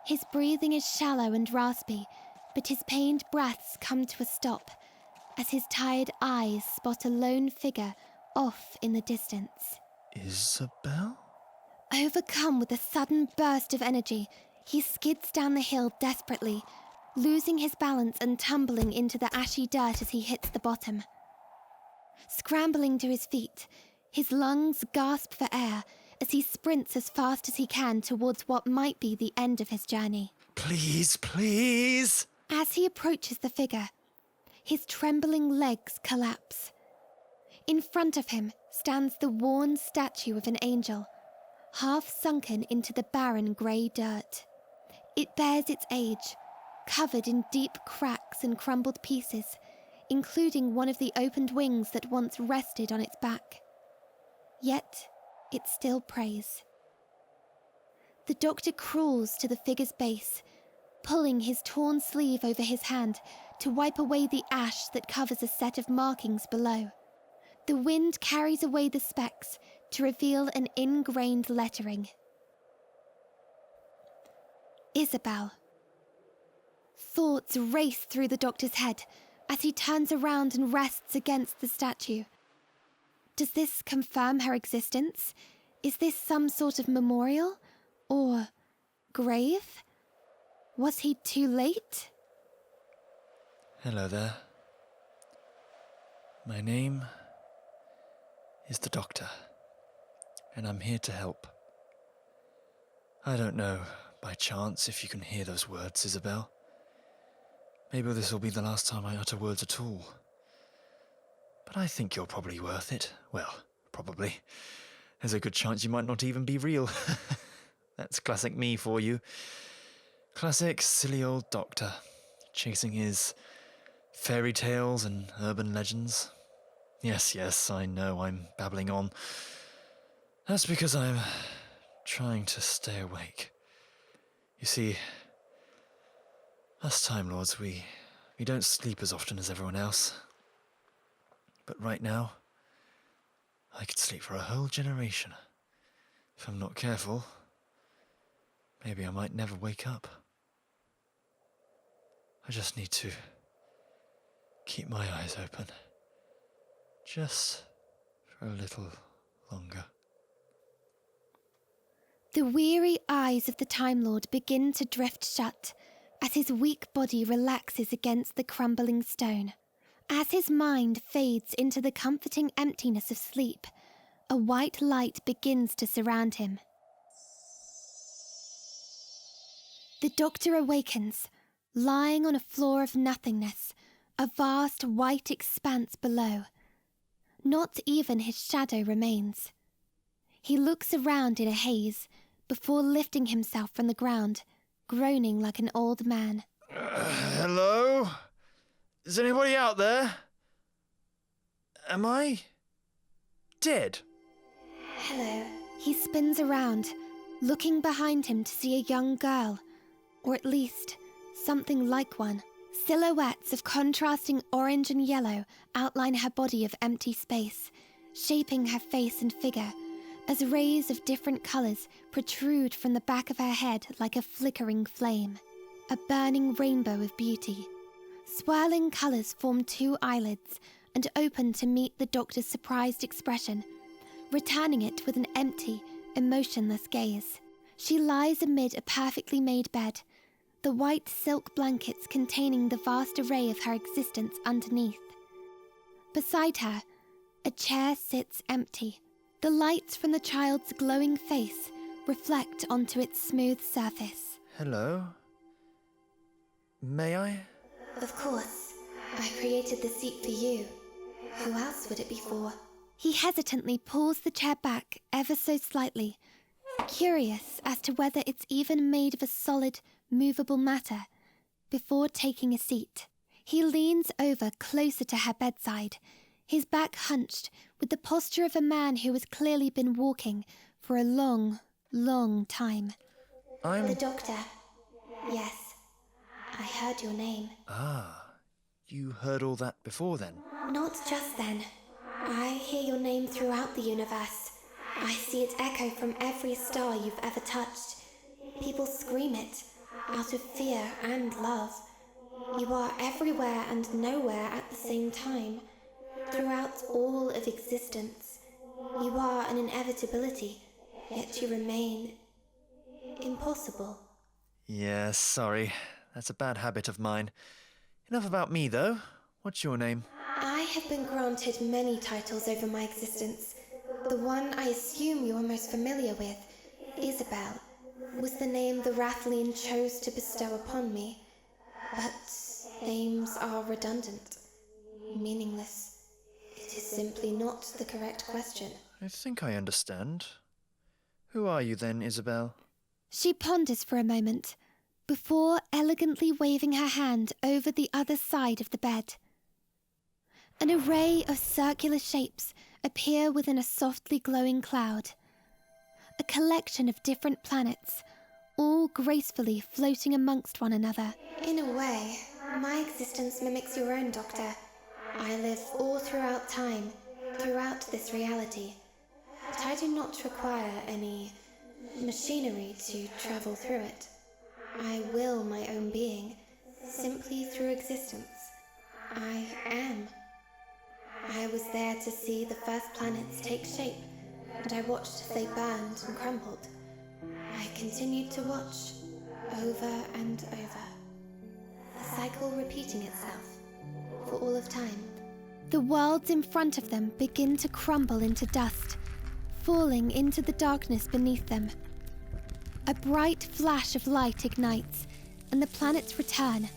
His breathing is shallow and raspy, but his pained breaths come to a stop as his tired eyes spot a lone figure off in the distance. Isabelle? Overcome with a sudden burst of energy, he skids down the hill desperately, losing his balance and tumbling into the ashy dirt as he hits the bottom. Scrambling to his feet, his lungs gasp for air as he sprints as fast as he can towards what might be the end of his journey. Please, please! As he approaches the figure, his trembling legs collapse. In front of him stands the worn statue of an angel, half sunken into the barren grey dirt. It bears its age, covered in deep cracks and crumbled pieces, including one of the opened wings that once rested on its back. Yet, it still prays. The Doctor crawls to the figure's base, pulling his torn sleeve over his hand to wipe away the ash that covers a set of markings below. The wind carries away the specks to reveal an ingrained lettering. Isabelle. Thoughts race through the Doctor's head as he turns around and rests against the statue. Does this confirm her existence? Is this some sort of memorial? Or grave? Was he too late? Hello there. My name is the Doctor, and I'm here to help. I don't know, by chance, if you can hear those words, Isabelle. Maybe this will be the last time I utter words at all. But I think you're probably worth it. Well, probably. There's a good chance you might not even be real. That's classic me for you. Classic silly old Doctor, chasing his fairy tales and urban legends. Yes, I know I'm babbling on. That's because I'm trying to stay awake. You see, us Time Lords, we don't sleep as often as everyone else. But right now, I could sleep for a whole generation. If I'm not careful, maybe I might never wake up. I just need to keep my eyes open. Just for a little longer. The weary eyes of the Time Lord begin to drift shut as his weak body relaxes against the crumbling stone. As his mind fades into the comforting emptiness of sleep, a white light begins to surround him. The Doctor awakens, lying on a floor of nothingness, a vast white expanse below. Not even his shadow remains. He looks around in a haze before lifting himself from the ground, groaning like an old man. Hello? Is anybody out there? Am I dead? Hello. He spins around, looking behind him to see a young girl, or at least something like one. Silhouettes of contrasting orange and yellow outline her body of empty space, shaping her face and figure, as rays of different colours protrude from the back of her head like a flickering flame, a burning rainbow of beauty. Swirling colours form two eyelids and open to meet the Doctor's surprised expression, returning it with an empty, emotionless gaze. She lies amid a perfectly made bed, the white silk blankets containing the vast array of her existence underneath. Beside her, a chair sits empty. The lights from the child's glowing face reflect onto its smooth surface. Hello? May I? Of course. I created the seat for you. Who else would it be for? He hesitantly pulls the chair back ever so slightly, curious as to whether it's even made of a solid, movable matter, before taking a seat. He leans over closer to her bedside, his back hunched with the posture of a man who has clearly been walking for a long, long time. The Doctor. Yes. I heard your name. Ah, you heard all that before then? Not just then. I hear your name throughout the universe. I see it echo from every star you've ever touched. People scream it, out of fear and love. You are everywhere and nowhere at the same time. Throughout all of existence, you are an inevitability, yet you remain impossible. Yes, sorry. That's a bad habit of mine. Enough about me, though. What's your name? I have been granted many titles over my existence. The one I assume you are most familiar with, Isabelle, was the name the Rathleen chose to bestow upon me. But names are redundant, meaningless. It is simply not the correct question. I think I understand. Who are you then, Isabelle? She ponders for a moment, before elegantly waving her hand over the other side of the bed. An array of circular shapes appear within a softly glowing cloud. A collection of different planets, all gracefully floating amongst one another. In a way, my existence mimics your own, Doctor. I live all throughout time, throughout this reality. But I do not require any machinery to travel through it. I will my own being, simply through existence. I am. I was there to see the first planets take shape, and I watched as they burned and crumbled. I continued to watch, over and over. The cycle repeating itself, for all of time. The worlds in front of them begin to crumble into dust, falling into the darkness beneath them. A bright flash of light ignites, and the planets return,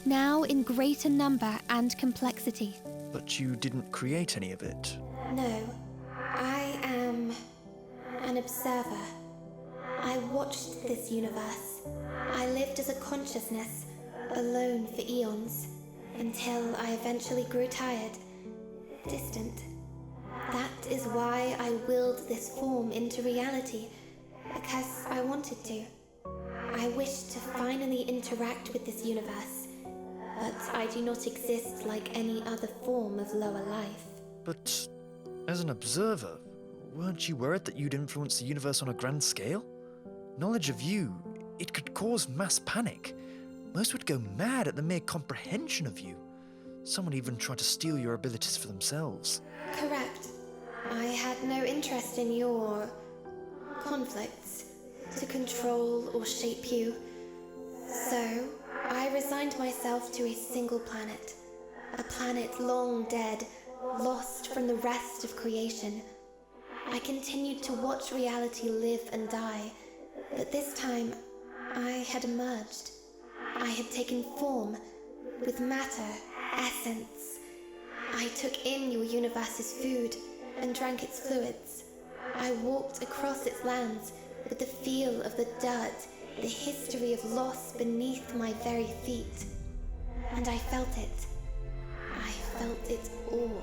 now in greater number and complexity. But you didn't create any of it. No, I am an observer. I watched this universe. I lived as a consciousness, alone for eons, until I eventually grew tired, distant. That is why I willed this form into reality, because I wanted to. I wished to finally interact with this universe, but I do not exist like any other form of lower life. But as an observer, weren't you worried that you'd influence the universe on a grand scale? Knowledge of you, it could cause mass panic. Most would go mad at the mere comprehension of you. Some would even try to steal your abilities for themselves. Correct. I had no interest in your conflicts to control or shape you. So, I resigned myself to a single planet. A planet long dead, lost from the rest of creation. I continued to watch reality live and die, but this time I had emerged. I had taken form, with matter, essence. I took in your universe's food and drank its fluids. I walked across its lands with the feel of the dirt, the history of loss beneath my very feet. And I felt it. I felt it all.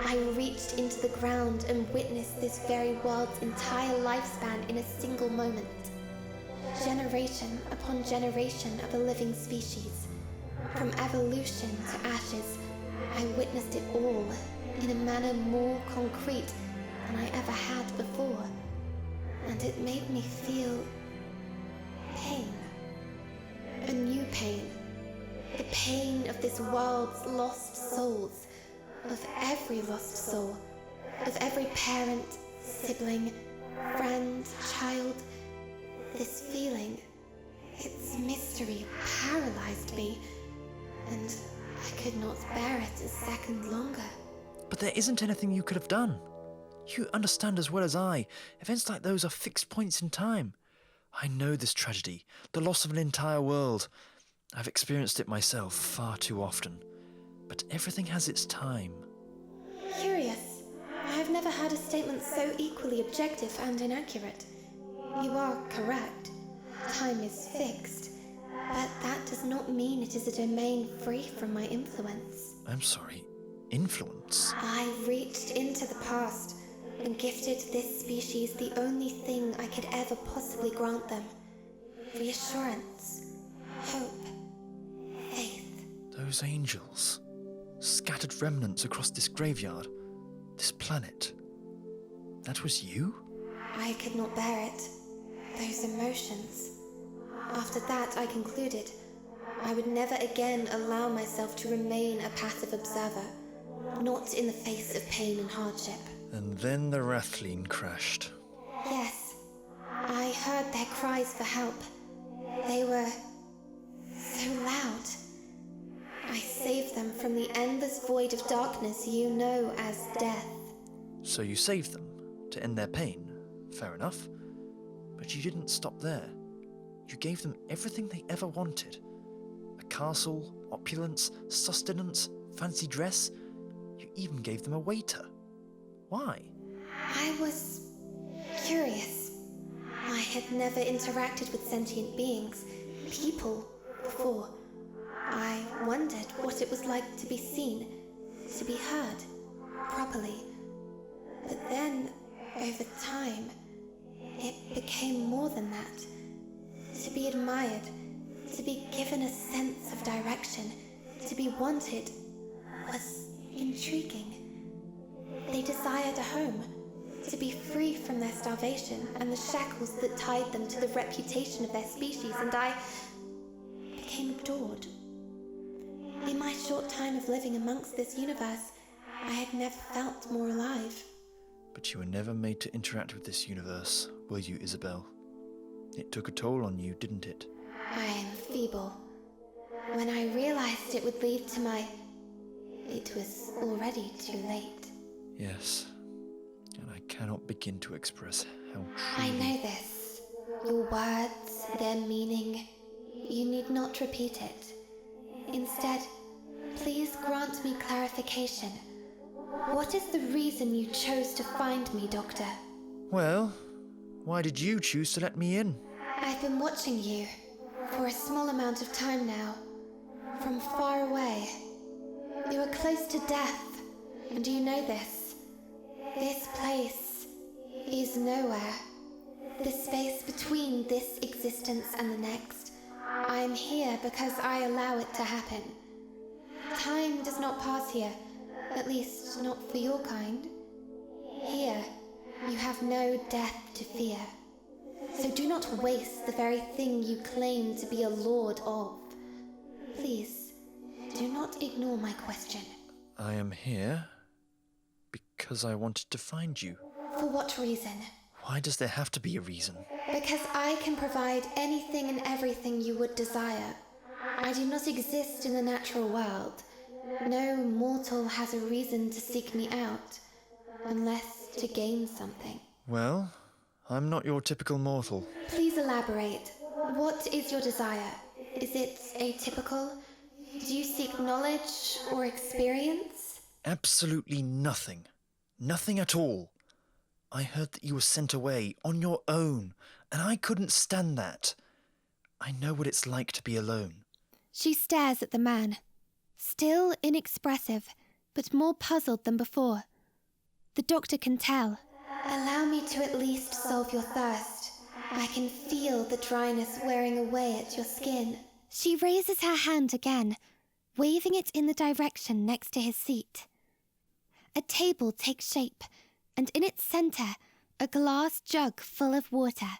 I reached into the ground and witnessed this very world's entire lifespan in a single moment. Generation upon generation of a living species. From evolution to ashes, I witnessed it all in a manner more concrete than I ever had before. And it made me feel pain. A new pain. The pain of this world's lost souls. Of every lost soul. Of every parent, sibling, friend, child. This feeling, its mystery paralyzed me, and I could not bear it a second longer. But there isn't anything you could have done. You understand as well as I, events like those are fixed points in time. I know this tragedy, the loss of an entire world. I've experienced it myself far too often. But everything has its time. Curious. I've never heard a statement so equally objective and inaccurate. You are correct. Time is fixed. But that does not mean it is a domain free from my influence. I'm sorry, influence? I reached into the past and gifted this species the only thing I could ever possibly grant them. Reassurance, hope, faith. Those angels. Scattered remnants across this graveyard. This planet. That was you? I could not bear it. Those emotions. After that, I concluded I would never again allow myself to remain a passive observer, not in the face of pain and hardship. And then the Rathleen crashed. Yes, I heard their cries for help. They were so loud. I saved them from the endless void of darkness you know as death. So you saved them to end their pain. Fair enough. But you didn't stop there. You gave them everything they ever wanted. A castle, opulence, sustenance, fancy dress. You even gave them a waiter. Why? I was curious. I had never interacted with sentient beings, people, before. I wondered what it was like to be seen, to be heard, properly. But then, over time, it became more than that. To be admired, to be given a sense of direction, to be wanted, was intriguing. They desired a home, to be free from their starvation and the shackles that tied them to the reputation of their species, and I became adored. In my short time of living amongst this universe, I had never felt more alive. But you were never made to interact with this universe, were you, Isabelle? It took a toll on you, didn't it? I am feeble. When I realized it would lead to my... It was already too late. Yes. And I cannot begin to express how I truly... know this. Your words, their meaning. You need not repeat it. Instead, please grant me clarification. What is the reason you chose to find me, Doctor? Well, why did you choose to let me in? I've been watching you for a small amount of time now, from far away. You are close to death, and you know this. This place is nowhere. The space between this existence and the next. I am here because I allow it to happen. Time does not pass here, at least not for your kind. Here, you have have no death to fear. So do not waste the very thing you claim to be a lord of. Please, do not ignore my question. I am here because I wanted to find you. For what reason? Why does there have to be a reason? Because I can provide anything and everything you would desire. I do not exist in the natural world. No mortal has a reason to seek me out, unless to gain something. Well, I'm not your typical mortal. Please elaborate. What is your desire? Is it atypical? Do you seek knowledge or experience? Absolutely nothing. Nothing at all. I heard that you were sent away on your own, and I couldn't stand that. I know what it's like to be alone. She stares at the man, still inexpressive, but more puzzled than before. The doctor can tell. Allow me to at least solve your thirst. I can feel the dryness wearing away at your skin. She raises her hand again, waving it in the direction next to his seat. A table takes shape, and in its centre, a glass jug full of water.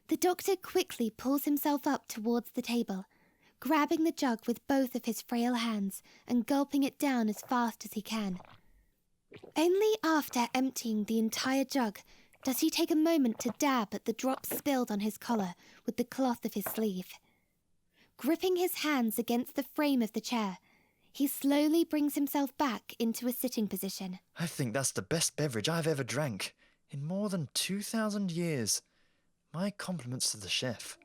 The doctor quickly pulls himself up towards the table, grabbing the jug with both of his frail hands and gulping it down as fast as he can. Only after emptying the entire jug does he take a moment to dab at the drops spilled on his collar with the cloth of his sleeve. Gripping his hands against the frame of the chair, he slowly brings himself back into a sitting position. I think that's the best beverage I've ever drank in more than 2,000 years. My compliments to the chef.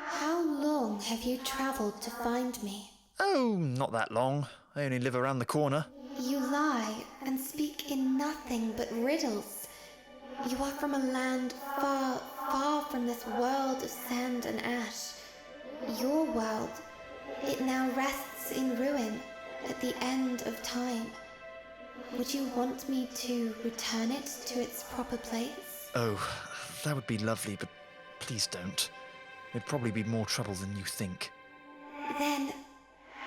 How long have you travelled to find me? Oh, not that long. I only live around the corner. You lie and speak in nothing but riddles. You are from a land far, far from this world of sand and ash. Your world, it now rests in ruin at the end of time. Would you want me to return it to its proper place? Oh, that would be lovely, but please don't. It'd probably be more trouble than you think. Then,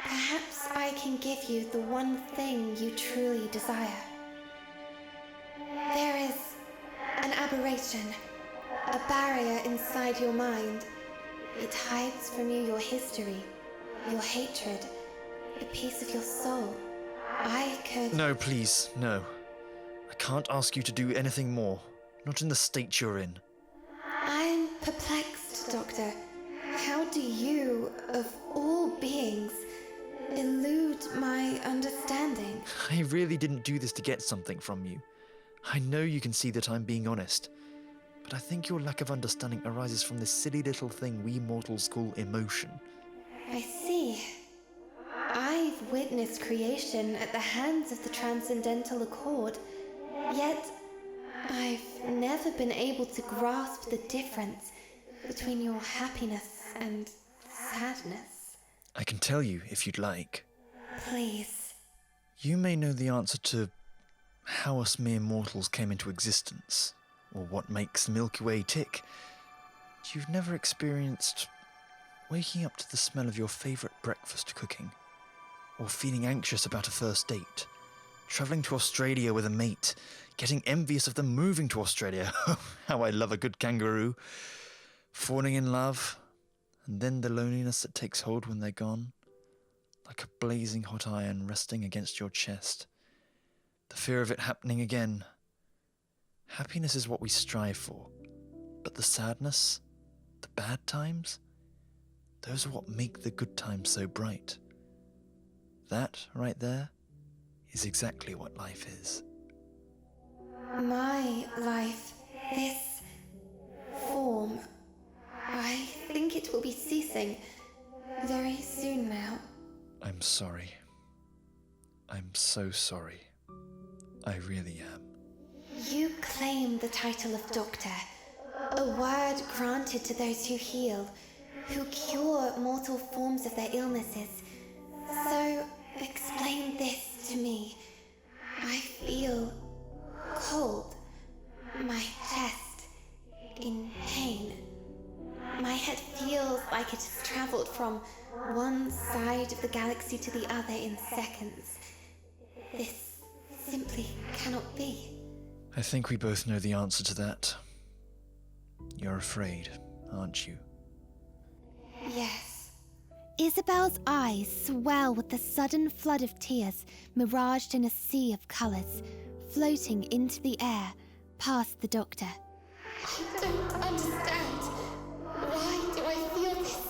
perhaps I can give you the one thing you truly desire. There is an aberration, a barrier inside your mind. It hides from you your history, your hatred, a piece of your soul. I could... No, please, no. I can't ask you to do anything more. Not in the state you're in. I'm perplexed, Doctor. How do you, of all beings, elude my understanding? I really didn't do this to get something from you. I know you can see that I'm being honest, but I think your lack of understanding arises from this silly little thing we mortals call emotion. I see. I've witnessed creation at the hands of the Transcendental Accord, yet I've never been able to grasp the difference between your happiness and sadness. I can tell you if you'd like. Please. You may know the answer to how us mere mortals came into existence, or what makes the Milky Way tick. But you've never experienced waking up to the smell of your favourite breakfast cooking, or feeling anxious about a first date, travelling to Australia with a mate, getting envious of them moving to Australia. How I love a good kangaroo. Falling in love, and then the loneliness that takes hold when they're gone, like a blazing hot iron resting against your chest. The fear of it happening again. Happiness is what we strive for, but the sadness, the bad times, those are what make the good times so bright. That, right there, is exactly what life is. My life, this form, I think it will be ceasing very soon now. I'm sorry. I'm so sorry. I really am. You claim the title of doctor, a word granted to those who heal, who cure mortal forms of their illnesses. So, explain this to me. I feel cold, my chest in pain. My head feels like it has travelled from one side of the galaxy to the other in seconds. This simply cannot be. I think we both know the answer to that. You're afraid, aren't you? Yes. Isabelle's eyes swell with the sudden flood of tears miraged in a sea of colours, floating into the air past the doctor. I don't understand. Why do I feel this?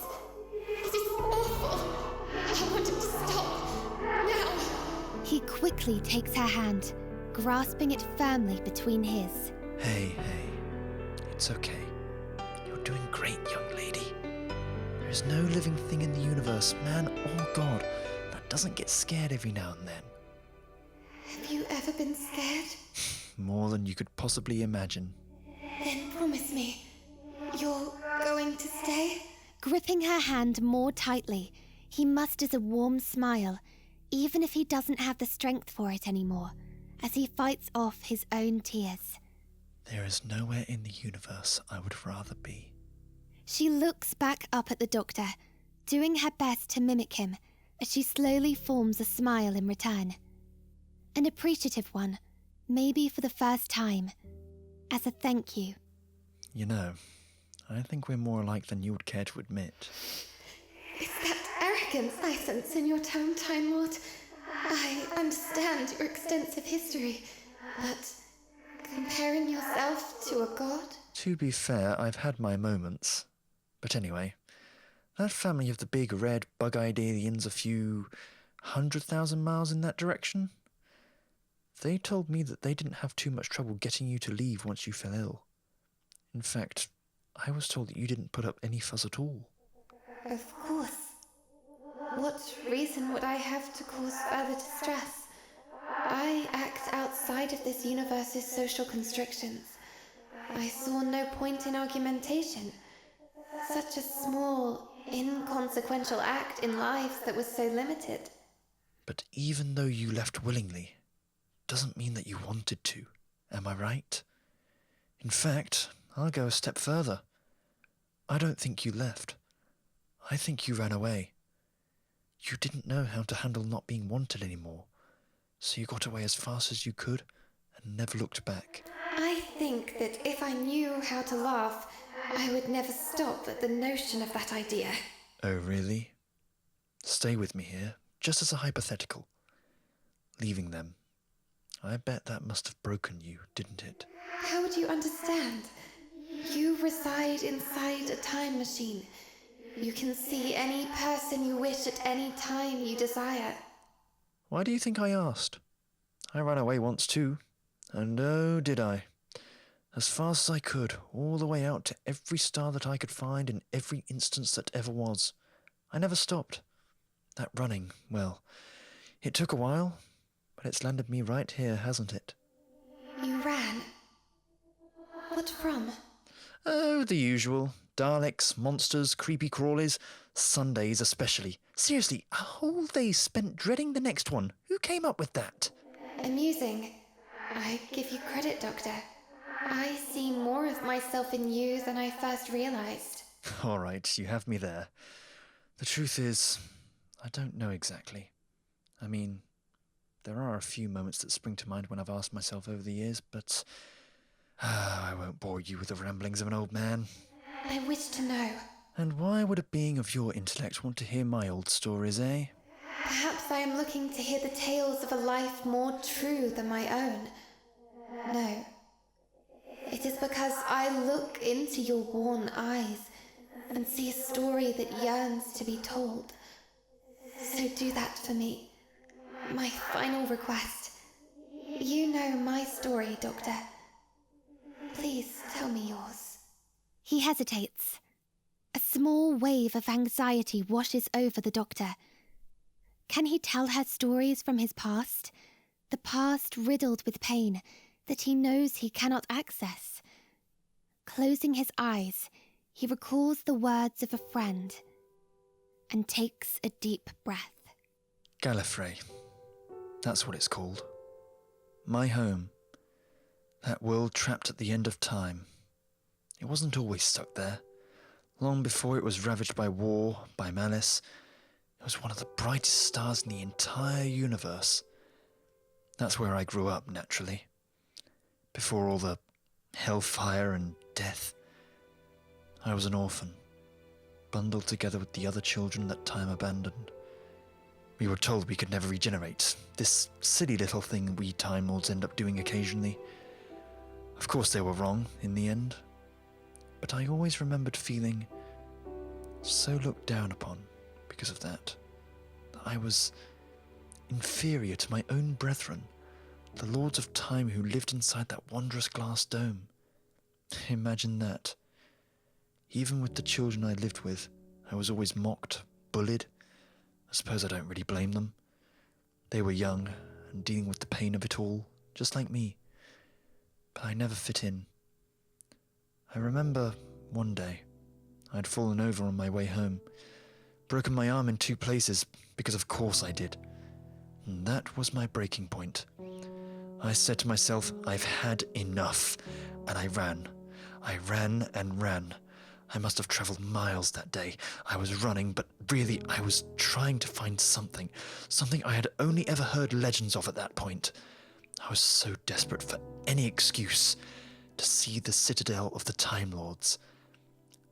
This is awful. I want him to stop. Now. He quickly takes her hand, grasping it firmly between his. Hey. It's okay. You're doing great, young lady. There is no living thing in the universe, man or god, that doesn't get scared every now and then. Have you ever been scared? More than you could possibly imagine. Then promise me, you're going to stay? Gripping her hand more tightly, he musters a warm smile, even if he doesn't have the strength for it anymore, as he fights off his own tears. There is nowhere in the universe I would rather be. She looks back up at the doctor, doing her best to mimic him, as she slowly forms a smile in return. An appreciative one, maybe for the first time, as a thank you. You know, I think we're more alike than you would care to admit. It's that arrogance I sense in your tone, Time Lord. I understand your extensive history, but comparing yourself to a god? To be fair, I've had my moments. But anyway, that family of the big red bug-eyed aliens a few 100,000 miles in that direction, they told me that they didn't have too much trouble getting you to leave once you fell ill. In fact, I was told that you didn't put up any fuss at all. Of course. What reason would I have to cause further distress? I act outside of this universe's social constrictions. I saw no point in argumentation. Such a small, inconsequential act in lives that was so limited. But even though you left willingly, doesn't mean that you wanted to, am I right? In fact, I'll go a step further. I don't think you left. I think you ran away. You didn't know how to handle not being wanted anymore, so you got away as fast as you could and never looked back. I think that if I knew how to laugh, I would never stop at the notion of that idea. Oh, really? Stay with me here, just as a hypothetical. Leaving them. I bet that must have broken you, didn't it? How would you understand? You reside inside a time machine. You can see any person you wish at any time you desire. Why do you think I asked? I ran away once too, and oh, did I. As fast as I could, all the way out to every star that I could find in every instance that ever was. I never stopped. That running, well, it took a while, but it's landed me right here, hasn't it? You ran? What from? Oh, the usual. Daleks, monsters, creepy crawlies, Sundays especially. Seriously, a whole day spent dreading the next one. Who came up with that? Amusing. I give you credit, Doctor. I see more of myself in you than I first realized. All right, you have me there. The truth is, I don't know exactly. I mean, there are a few moments that spring to mind when I've asked myself over the years, but I won't bore you with the ramblings of an old man. I wish to know. And why would a being of your intellect want to hear my old stories, eh? Perhaps I am looking to hear the tales of a life more true than my own. No. It is because I look into your worn eyes and see a story that yearns to be told. So do that for me. My final request. You know my story, Doctor. Please tell me yours. He hesitates. A small wave of anxiety washes over the doctor. Can he tell her stories from his past? The past riddled with pain that he knows he cannot access. Closing his eyes, he recalls the words of a friend and takes a deep breath. Gallifrey. That's what it's called. My home. That world trapped at the end of time. It wasn't always stuck there. Long before it was ravaged by war, by malice, it was one of the brightest stars in the entire universe. That's where I grew up, naturally. Before all the hellfire and death, I was an orphan, bundled together with the other children that time abandoned. We were told we could never regenerate, this silly little thing we Time Lords end up doing occasionally. Of course they were wrong in the end, but I always remembered feeling so looked down upon because of that I was inferior to my own brethren, the Lords of Time who lived inside that wondrous glass dome. Imagine that. Even with the children I lived with, I was always mocked, bullied. I suppose I don't really blame them. They were young and dealing with the pain of it all, just like me. But I never fit in. I remember one day, I'd fallen over on my way home, broken my arm in 2 places, because of course I did. And that was my breaking point. I said to myself, I've had enough, and I ran. I ran and ran. I must have travelled miles that day. I was running, but really I was trying to find something I had only ever heard legends of at that point. I was so desperate for any excuse to see the citadel of the Time Lords.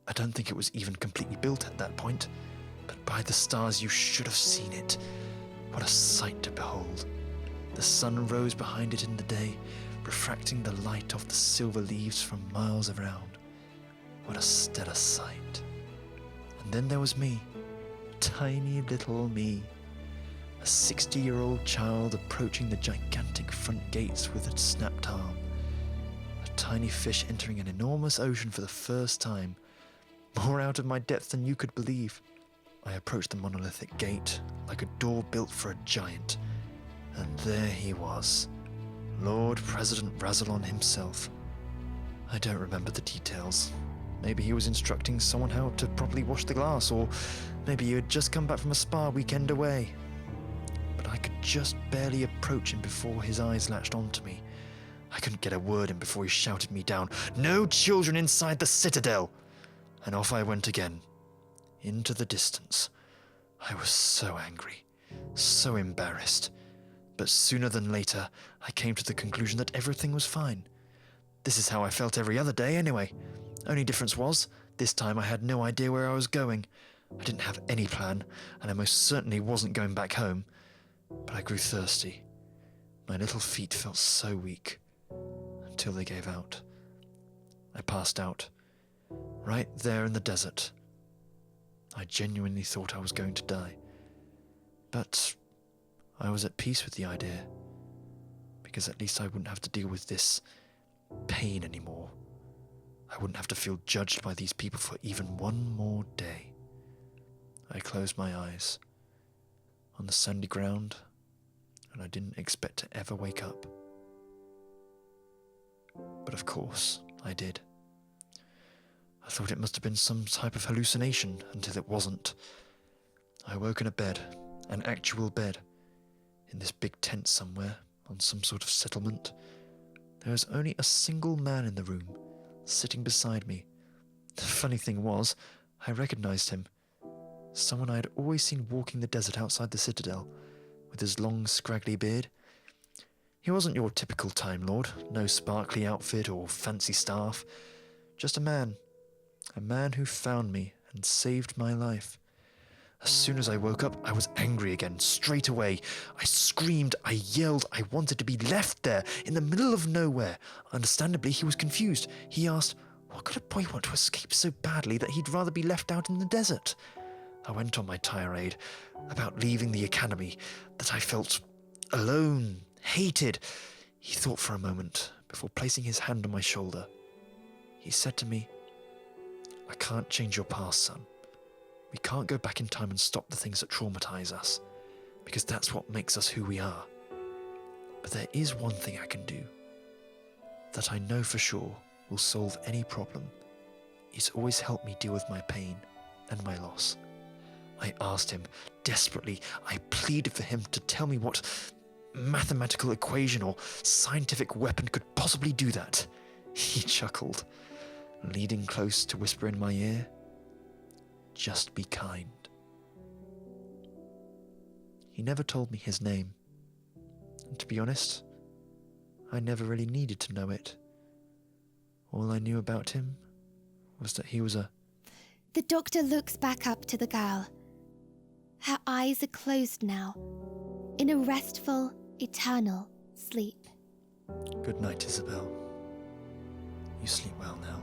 I don't think it was even completely built at that point, but by the stars you should have seen it. What a sight to behold. The sun rose behind it in the day, refracting the light off the silver leaves from miles around. What a stellar sight. And then there was me, tiny little me, a 60-year-old child approaching the gigantic front gates with its snapped arm. A tiny fish entering an enormous ocean for the first time, more out of my depth than you could believe. I approached the monolithic gate like a door built for a giant, and there he was, Lord President Razalon himself. I don't remember the details. Maybe he was instructing someone how to properly wash the glass, or maybe he had just come back from a spa weekend away. But I could just barely approach him before his eyes latched onto me. I couldn't get a word in before he shouted me down, "No children inside the citadel!" And off I went again, into the distance. I was so angry, so embarrassed. But sooner than later, I came to the conclusion that everything was fine. This is how I felt every other day anyway. Only difference was, this time I had no idea where I was going. I didn't have any plan, and I most certainly wasn't going back home. But I grew thirsty. My little feet felt so weak, until they gave out. I passed out, right there in the desert. I genuinely thought I was going to die. But I was at peace with the idea, because at least I wouldn't have to deal with this pain anymore. I wouldn't have to feel judged by these people for even one more day. I closed my eyes on the sandy ground, and I didn't expect to ever wake up. But of course, I did. I thought it must have been some type of hallucination until it wasn't. I woke in a bed, an actual bed, in this big tent somewhere, on some sort of settlement. There was only a single man in the room, sitting beside me. The funny thing was, I recognized him. Someone I had always seen walking the desert outside the citadel, with his long, scraggly beard. He wasn't your typical Time Lord, no sparkly outfit or fancy staff. Just a man who found me and saved my life. As soon as I woke up, I was angry again, straight away. I screamed, I yelled, I wanted to be left there, in the middle of nowhere. Understandably, he was confused. He asked, what could a boy want to escape so badly that he'd rather be left out in the desert? I went on my tirade about leaving the academy, that I felt alone, hated. He thought for a moment, before placing his hand on my shoulder. He said to me, I can't change your past, son. We can't go back in time and stop the things that traumatize us, because that's what makes us who we are. But there is one thing I can do, that I know for sure will solve any problem. It's always helped me deal with my pain and my loss. I asked him, desperately, I pleaded for him to tell me what mathematical equation or scientific weapon could possibly do that. He chuckled, leaning close to whisper in my ear, just be kind. He never told me his name, and to be honest, I never really needed to know it. All I knew about him was that he was a... The doctor looks back up to the girl. Her eyes are closed now, in a restful, eternal sleep. Good night, Isabelle. You sleep well now.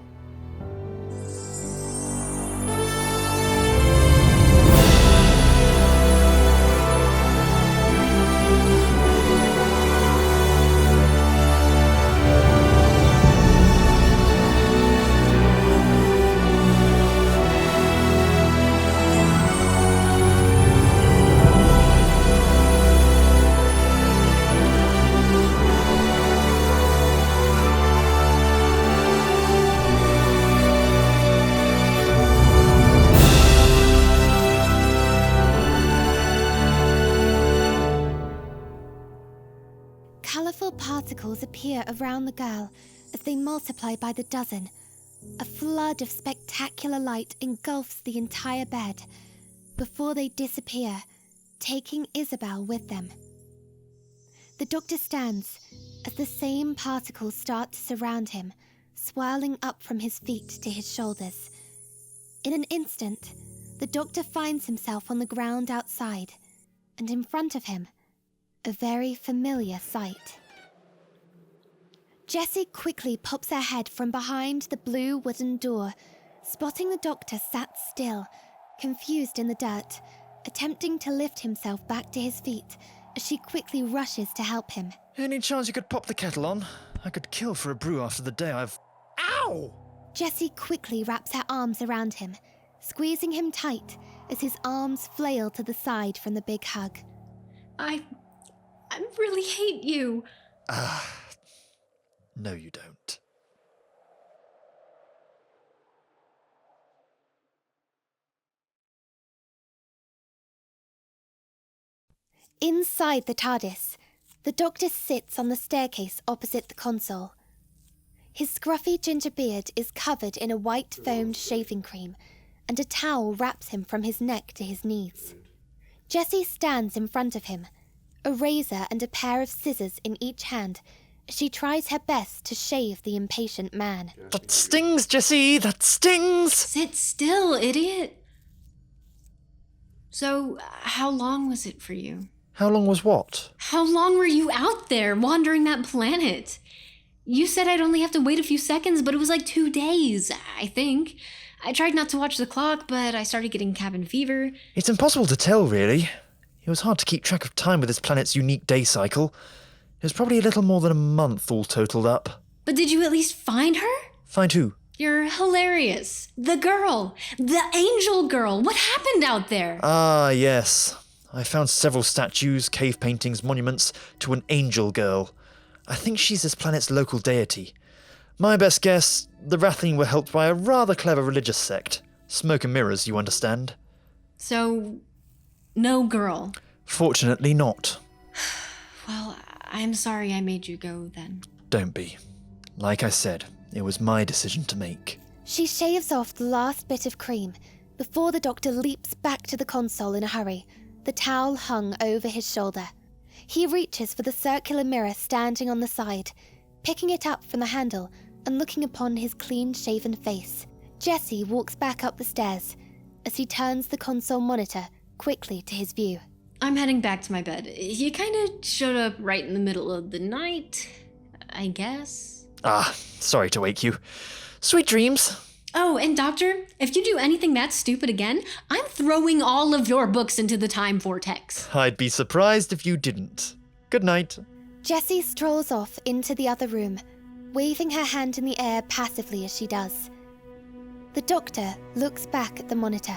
Colourful particles appear around the girl as they multiply by the dozen. A flood of spectacular light engulfs the entire bed before they disappear, taking Isabelle with them. The doctor stands as the same particles start to surround him, swirling up from his feet to his shoulders. In an instant, the doctor finds himself on the ground outside, and in front of him, a very familiar sight. Jessie quickly pops her head from behind the blue wooden door, spotting the doctor sat still, confused in the dirt, attempting to lift himself back to his feet as she quickly rushes to help him. Any chance you could pop the kettle on? I could kill for a brew after the day I've... Ow! Jessie quickly wraps her arms around him, squeezing him tight as his arms flail to the side from the big hug. I really hate you. No, you don't. Inside the TARDIS, the doctor sits on the staircase opposite the console. His scruffy ginger beard is covered in a white foamed shaving cream, and a towel wraps him from his neck to his knees. Jessie stands in front of him, a razor and a pair of scissors in each hand, as she tries her best to shave the impatient man. That stings, Jessie! That stings! Sit still, idiot. So, how long was it for you? How long was what? How long were you out there, wandering that planet? You said I'd only have to wait a few seconds, but it was like 2 days, I think. I tried not to watch the clock, but I started getting cabin fever. It's impossible to tell, really. It was hard to keep track of time with this planet's unique day cycle. It was probably a little more than a month all totaled up. But did you at least find her? Find who? You're hilarious. The girl. The angel girl. What happened out there? Ah, yes. I found several statues, cave paintings, monuments to an angel girl. I think she's this planet's local deity. My best guess, the Rathling were helped by a rather clever religious sect. Smoke and mirrors, you understand. So, no girl? Fortunately not. Well, I'm sorry I made you go then. Don't be. Like I said, it was my decision to make. She shaves off the last bit of cream before the doctor leaps back to the console in a hurry, the towel hung over his shoulder. He reaches for the circular mirror standing on the side, picking it up from the handle and looking upon his clean-shaven face. Jessie walks back up the stairs as he turns the console monitor quickly to his view. I'm heading back to my bed. You kind of showed up right in the middle of the night, I guess. Sorry to wake you. Sweet dreams. Oh, and Doctor, if you do anything that stupid again, I'm throwing all of your books into the time vortex. I'd be surprised if you didn't. Good night. Jessie strolls off into the other room, waving her hand in the air passively as she does. The doctor looks back at the monitor.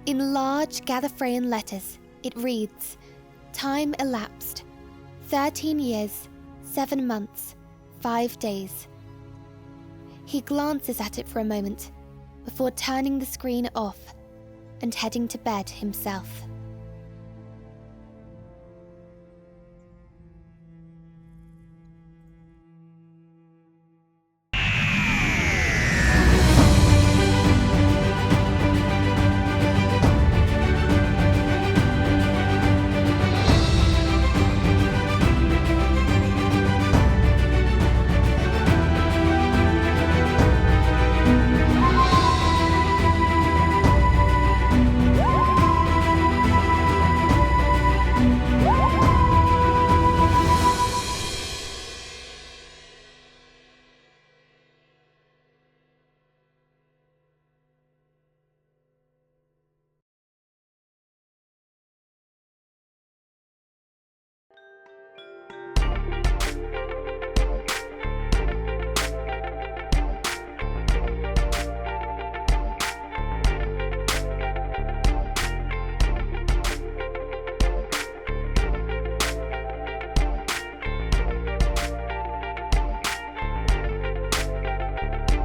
In large Gallifreyan letters, it reads, "Time elapsed. 13 years, 7 months, 5 days." He glances at it for a moment, before turning the screen off and heading to bed himself.